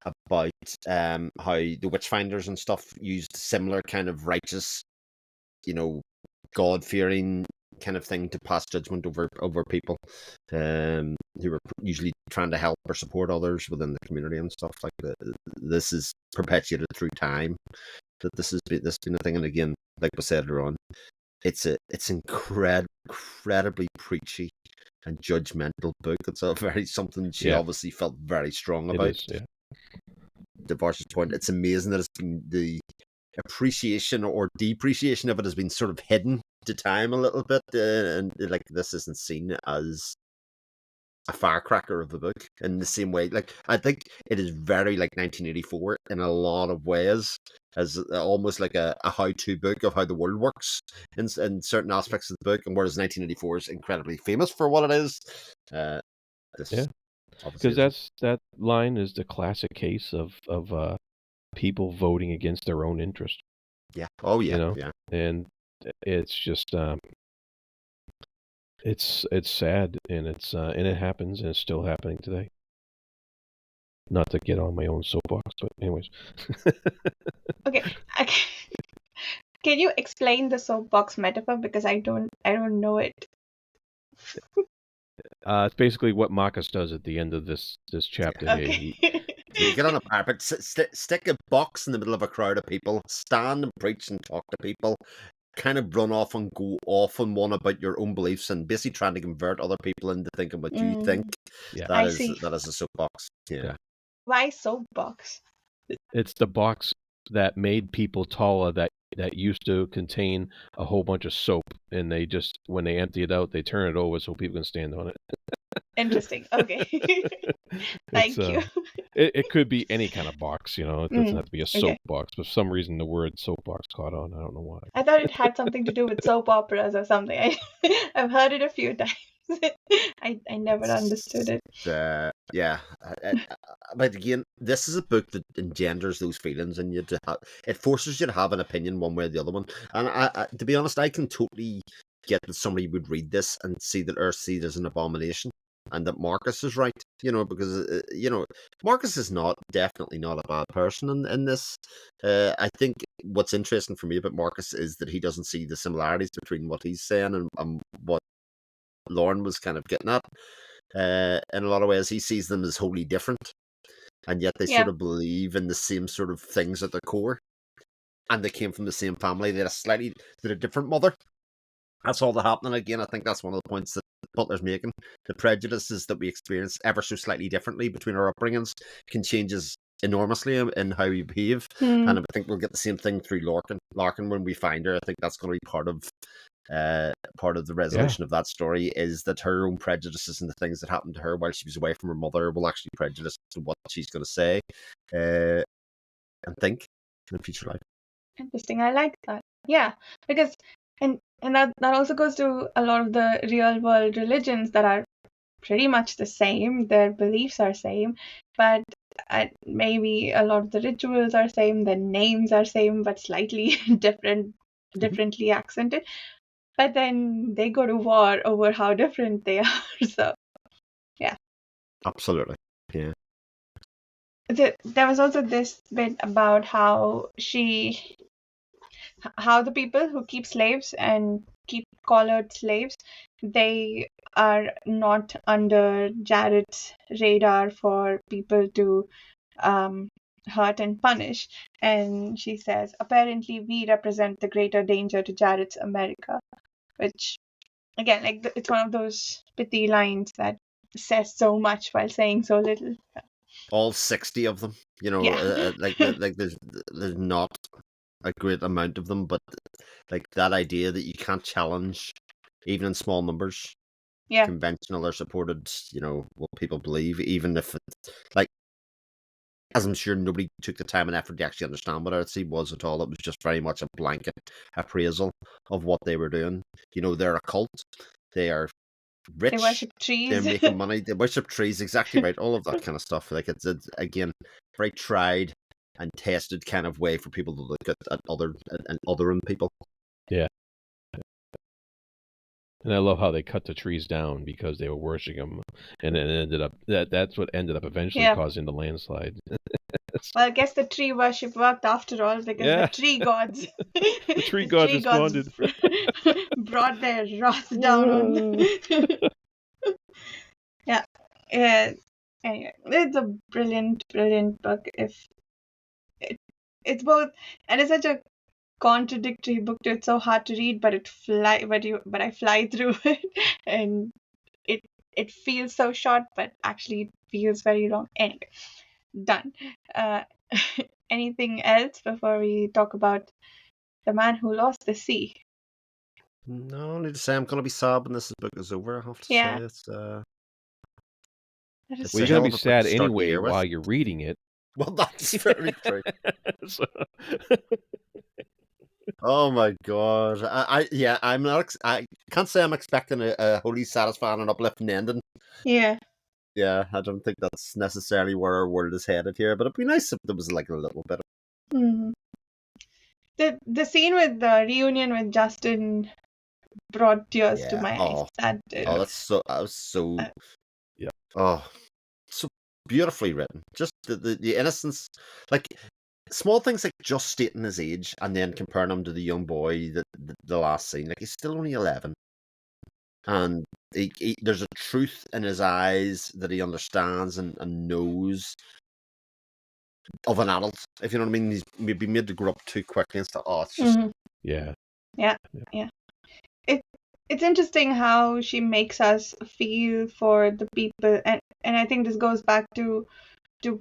about how the witchfinders and stuff used similar kind of righteous, God-fearing kind of thing to pass judgment over people who were usually trying to help or support others within the community and stuff like that. This is perpetuated through time. That this has been a thing, and again, like we said earlier on, it's incredibly preachy and judgmental book. It's a very something she obviously felt very strong about. It is, yeah. To Vars's point, it's amazing that the appreciation or depreciation of it has been sort of hidden to time a little bit, and like this isn't seen as a firecracker of the book in the same way. Like I think it is very like 1984 in a lot of ways, as almost like a how-to book of how the world works in certain aspects of the book, and whereas 1984 is incredibly famous for what it is. Because that line is the classic case of people voting against their own interest. Yeah. Oh yeah. Yeah. And it's just it's sad, and it happens, and it's still happening today. Not to get on my own soapbox, but anyways. Okay. Can you explain the soapbox metaphor, because I don't know it. It's basically what Marcus does at the end of this chapter Okay. here. You get on a parapet, stick a box in the middle of a crowd of people, stand and preach and talk to people, kind of run off and go off on one about your own beliefs, and basically trying to convert other people into thinking what you think. Yeah. I That see. is a soapbox. Yeah. Why soapbox? It's the box that made people taller that used to contain a whole bunch of soap, and they just, when they empty it out, they turn it over so people can stand on it. Interesting. Okay. Thank you. It could be any kind of box, It doesn't have to be a soap Okay. box. But for some reason, the word soapbox caught on. I don't know why. I thought it had something to do with soap operas or something. I've heard it a few times. I never understood it. Yeah. But again, this is a book that engenders those feelings in you. It forces you to have an opinion one way or the other one. And I to be honest, I can totally get that somebody would read this and see that Earthseed is an abomination, and that Marcus is right. Because Marcus is definitely not a bad person in this. I think what's interesting for me about Marcus is that he doesn't see the similarities between what he's saying and what Lauren was kind of getting at. In a lot of ways, he sees them as wholly different, and yet they sort of believe in the same sort of things at their core, and they came from the same family. They had a different mother. That's all that happened. Again, I think that's one of the points that Butler's making. The prejudices that we experience ever so slightly differently between our upbringings can change us enormously in how we behave. And I think we'll get the same thing through Larkin when we find her. I think that's going to be part of the resolution of that story, is that her own prejudices and the things that happened to her while she was away from her mother will actually prejudice to what she's going to say and think in future life. Interesting. I like that. Yeah, because and that also goes to a lot of the real world religions that are pretty much the same. Their beliefs are same, but maybe a lot of the rituals are same. The names are same, but slightly differently accented. But then they go to war over how different they are. So, yeah. Absolutely. Yeah. There was also this bit about how the people who keep slaves and keep collared slaves, they are not under Jarrett's radar for people to hurt and punish. And she says, apparently we represent the greater danger to Jarrett's America, which, again, like it's one of those pithy lines that says so much while saying so little. All 60 of them, like there's not a great amount of them, but like that idea that you can't challenge, even in small numbers, conventional or supported, what people believe, even if it's like, as I'm sure nobody took the time and effort to actually understand what Earthseed was at all. It was just very much a blanket appraisal of what they were doing. They're a cult. They are rich. They worship trees. They're making money. They worship trees. Exactly right. All of that kind of stuff. Like it's again very tried and tested kind of way for people to look at other people. Yeah. And I love how they cut the trees down because they were worshiping them, and it ended up that's what ended up eventually Yeah. causing the landslide. Well, I guess the tree worship worked after all because Yeah. the tree gods, The tree gods responded. brought their wrath down on them. Yeah. Anyway, it's a brilliant, brilliant book. It's both, and it's such a contradictory book too. It's so hard to read, but I fly through it, and it feels so short, but actually it feels very long. Anyway, done. Uh, anything else before we talk about The Man Who Lost the Sea? No, I need to say I'm going to be sad when this book is over. I have to Yeah. say it's That is It's Well, a you're hell gonna of be a book sad to start the anyway year with. while you're reading it. Well, that's very true. So- Oh my god! I'm not. I can't say I'm expecting a wholly satisfying and uplifting ending. Yeah. Yeah, I don't think that's necessarily where our world is headed here. But it'd be nice if there was like a little bit. Hmm. The scene with the reunion with Justin brought tears to Yeah. my eyes. That did. Oh, that was so. Yeah. Oh, so beautifully written. Just the innocence, like small things like just stating his age and then comparing him to the young boy the last scene. Like he's still only 11, and there's a truth in his eyes that he understands and knows of an adult. If you know what I mean, he's maybe made to grow up too quickly and stuff. Oh, it's just Mhm. yeah. It's interesting how she makes us feel for the people, and I think this goes back to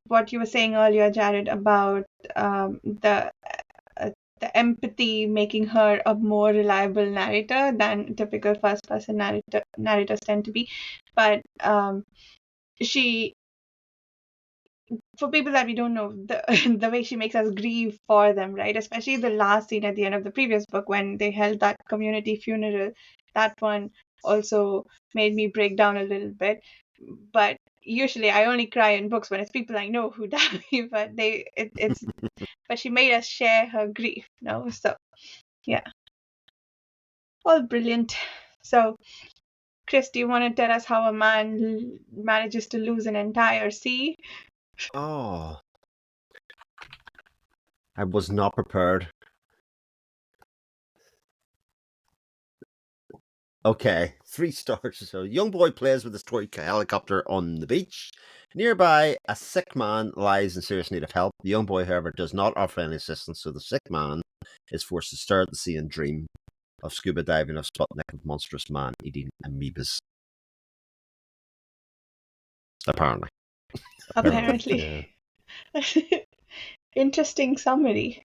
what you were saying earlier, Jared, about the empathy making her a more reliable narrator than typical first person narrators tend to be. But she, for people that we don't know, the way she makes us grieve for them, right? Especially the last scene at the end of the previous book when they held that community funeral. That one also made me break down a little bit. But usually I only cry in books when it's people I know who die. But but she made us share her grief, So yeah, all brilliant. So Chris, do you want to tell us how a man manages to lose an entire sea? oh, I was not prepared. Okay, 3 stars. So, young boy plays with his toy helicopter on the beach. Nearby, a sick man lies in serious need of help. The young boy, however, does not offer any assistance, so the sick man is forced to stare at the sea and dream of scuba diving of Sputnik with monstrous man eating amoebas. Apparently. Apparently. Interesting summary.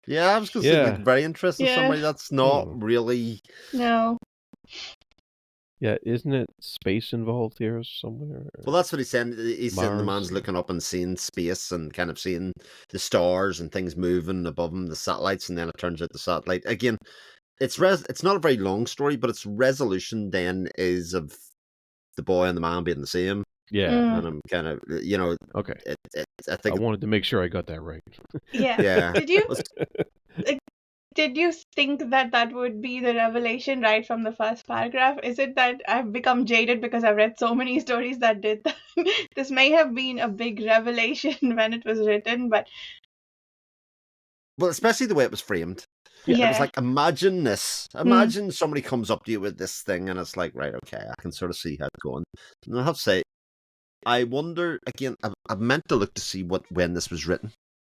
Yeah, I was going to say, like, very interesting. Yeah. Somebody that's not really. No. Yeah, isn't it space involved here somewhere? Well, that's what he's saying. He's saying the Mars? man's looking up and seeing space and kind of seeing the stars and things moving above him, the satellites, and then it turns out the satellite again. It's not a very long story, but its resolution then is of the boy and the man being the same. Yeah. And I'm kind of, Okay. I think I wanted to make sure I got that right. Yeah. Yeah. Did you think that would be the revelation right from the first paragraph? Is it that I've become jaded because I've read so many stories that did that? This may have been a big revelation when it was written, but well, especially the way it was framed. yeah. It was like, imagine this. Imagine somebody comes up to you with this thing, and it's like, right, okay, I can sort of see how it's going. And I have to say, I wonder again. I've meant to look to see when this was written.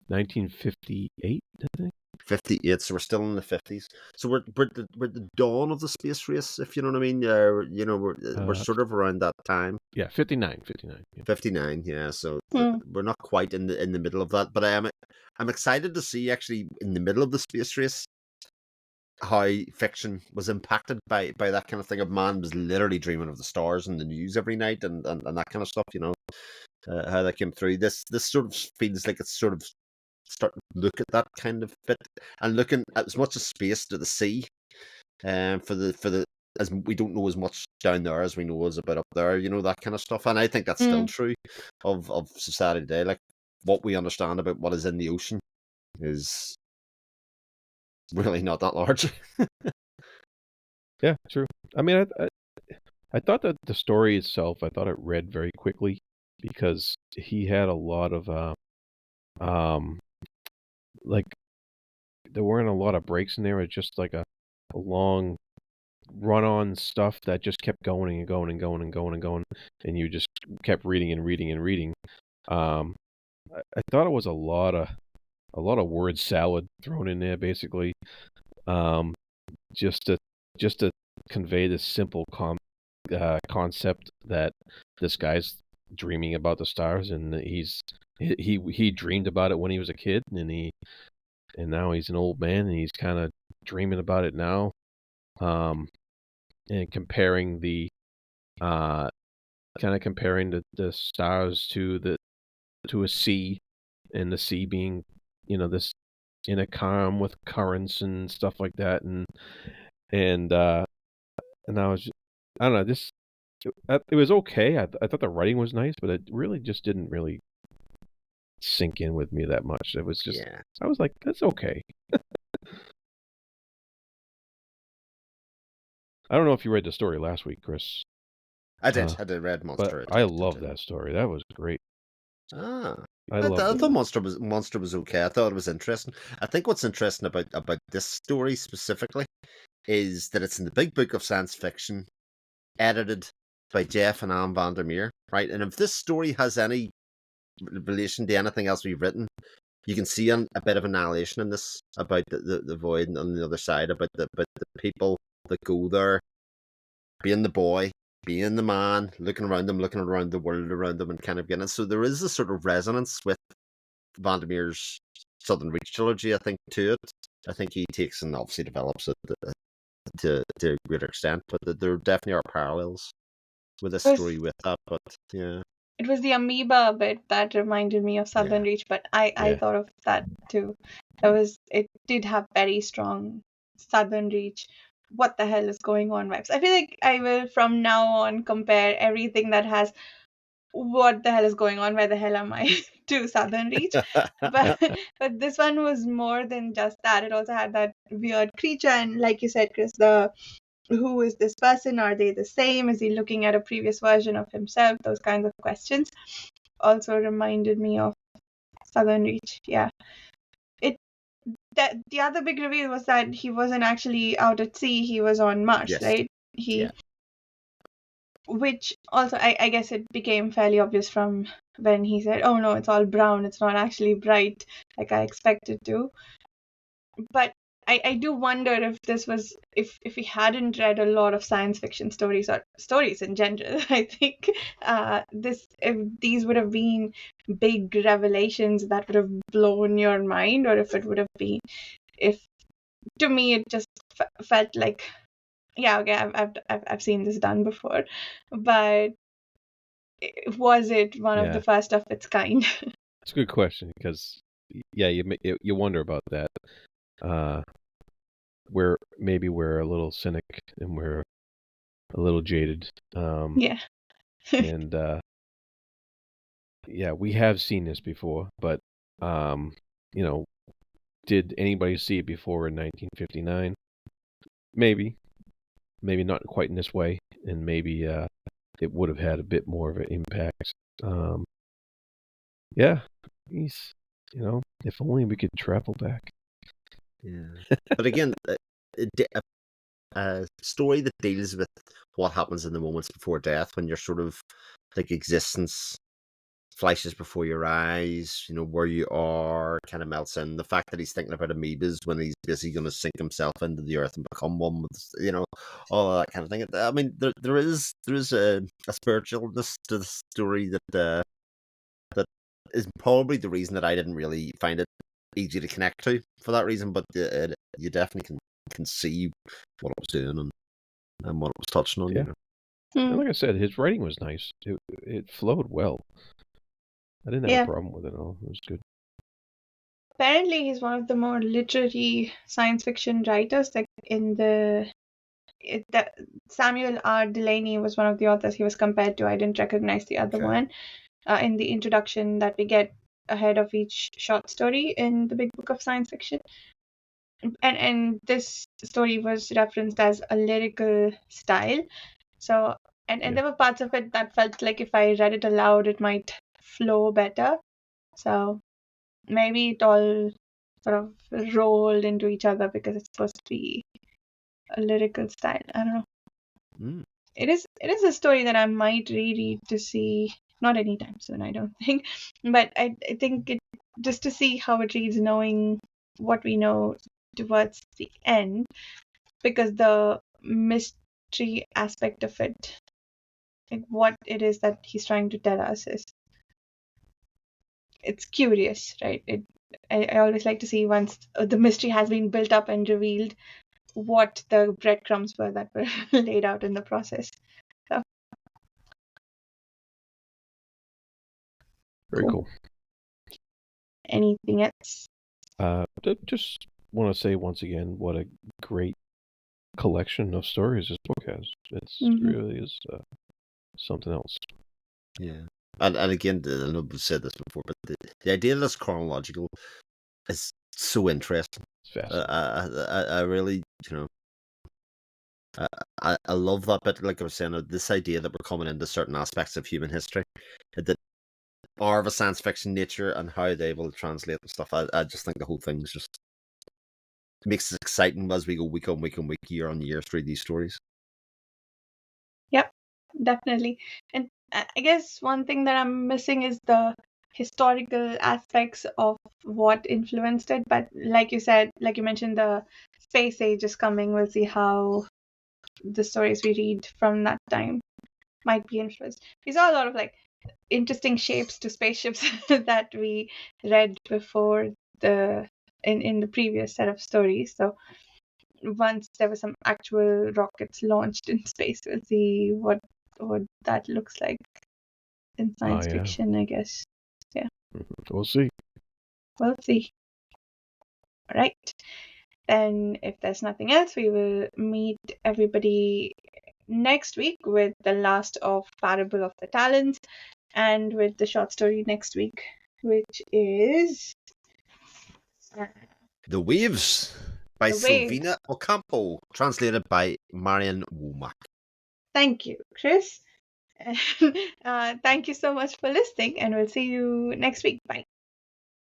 1958, I think. 58, so we're still in the 50s. So we're the dawn of the space race, if you know what I mean. We're sort of around that time. Yeah, 59. Yeah. 59, yeah. So we're not quite in the middle of that, but I'm excited to see actually in the middle of the space race how fiction was impacted by that kind of thing. Of man was literally dreaming of the stars and the news every night and that kind of stuff. How that came through. This sort of feels like it's sort of starting to look at that kind of bit and looking at as much as space to the sea. For the as we don't know as much down there as we know as about up there. That kind of stuff. And I think that's still true of society today. Like what we understand about what is in the ocean is really not that large. Yeah, true. I mean, I thought that the story itself, I thought it read very quickly because he had a lot of um like there weren't a lot of breaks in there. It's just like a long run-on stuff that just kept going and going and going and going and going, and you just kept reading and reading and reading. Um, I thought it was a lot of word salad thrown in there, basically, um, just to convey this simple concept that this guy's dreaming about the stars, and he dreamed about it when he was a kid, and now he's an old man, and he's kind of dreaming about it now. And comparing uh the stars to a sea, and the sea being, this in a calm with currents and stuff like that, and I was, I don't know, this it was okay. I thought the writing was nice, but it really just didn't really sink in with me that much. It was just, Yeah. I was like, that's okay. I don't know if you read the story last week, Chris. I did read But Monster. I love that story. That was great. Ah. I I loved thought it. Monster was okay. I thought it was interesting. I think what's interesting about this story specifically is that it's in the big book of science fiction, edited by Jeff and Anne Vandermeer, right? And if this story has any relation to anything else we've written, you can see a bit of annihilation in this about the void on the other side, about the people that go there, being the boy, being the man, looking around them, looking around the world around them, and kind of getting it. So there is a sort of resonance with Vandermeer's Southern Reach trilogy, I think, to it. I think he takes and obviously develops it to a greater extent, but there definitely are parallels with this story with that. But yeah, It was the amoeba bit that reminded me of Southern Reach, but I Yeah. thought of that too. It did have very strong Southern Reach. What the hell is going on vibes? I feel like I will from now on compare everything that has what the hell is going on, where the hell am I, to Southern Reach. But this one was more than just that. It also had that weird creature, and like you said, Chris, who is this person? Are they the same? Is he looking at a previous version of himself? Those kinds of questions also reminded me of Southern Reach. Yeah. The other big reveal was that he wasn't actually out at sea, he was on Mars, yes, right? Which also I guess it became fairly obvious from when he said, oh no, it's all brown, it's not actually bright like I expected to. But I do wonder if this was if we hadn't read a lot of science fiction stories or stories in general, I think if these would have been big revelations that would have blown your mind, or if it would have been, if to me it just felt like, yeah, okay, I've seen this done before, but was it one of the first of its kind? It's a good question because, yeah, you wonder about that. We're a little cynic and we're a little jaded. Yeah. And yeah, we have seen this before, but did anybody see it before in 1959? Maybe not quite in this way, and maybe it would have had a bit more of an impact. Yeah, if only we could travel back. Yeah, but again, a story that deals with what happens in the moments before death, when your sort of like existence flashes before your eyes, where you are kind of melts in. The fact that he's thinking about amoebas when he's basically going to sink himself into the earth and become one with, all of that kind of thing. I mean, there is a spiritualness to the story that is probably the reason that I didn't really find it easy to connect to for that reason, but you definitely can see what it was doing and what it was touching on. Yeah. And like I said, his writing was nice. It flowed well. I didn't have a problem with it at all. It was good. Apparently, he's one of the more literary science fiction writers. Like Samuel R. Delany was one of the authors he was compared to. I didn't recognize the other one. In the introduction that we get ahead of each short story in the Big Book of Science Fiction. and this story was referenced as a lyrical style. So and Yeah. there were parts of it that felt like if I read it aloud, it might flow better. So maybe it all sort of rolled into each other because it's supposed to be a lyrical style. I don't know. Mm. It is a story that I might reread to see, not anytime soon, I don't think, but I think it just to see how it reads, knowing what we know towards the end, because the mystery aspect of it, like what it is that he's trying to tell us, is it's curious, right? I always like to see, once the mystery has been built up and revealed, what the breadcrumbs were that were laid out in the process. So Very cool. anything else? Just want to say once again what a great collection of stories this book has. It's really is something else. Yeah. And again, I know we've said this before, but the idea that it's chronological is so interesting. It's fascinating. I really, I love that bit. Like I was saying, this idea that we're coming into certain aspects of human history that are of a science fiction nature and how they will translate and stuff. I just think the whole thing's just makes it exciting as we go week on week on week, year on year through these stories. Yep, definitely. And I guess one thing that I'm missing is the historical aspects of what influenced it. But like you said, like you mentioned, the space age is coming. We'll see how the stories we read from that time might be influenced. We saw a lot of like interesting shapes to spaceships that we read before in the previous set of stories. So once there were some actual rockets launched in space, we'll see what that looks like in science fiction, I guess. Yeah. We'll see. We'll see. All right. Then, if there's nothing else, we will meet everybody next week with the last of Parable of the Talents, and with the short story next week, which is The Waves by The Waves. Silvina Ocampo, translated by Marian Womack. Thank you, Chris. Thank you so much for listening, and we'll see you next week. Bye.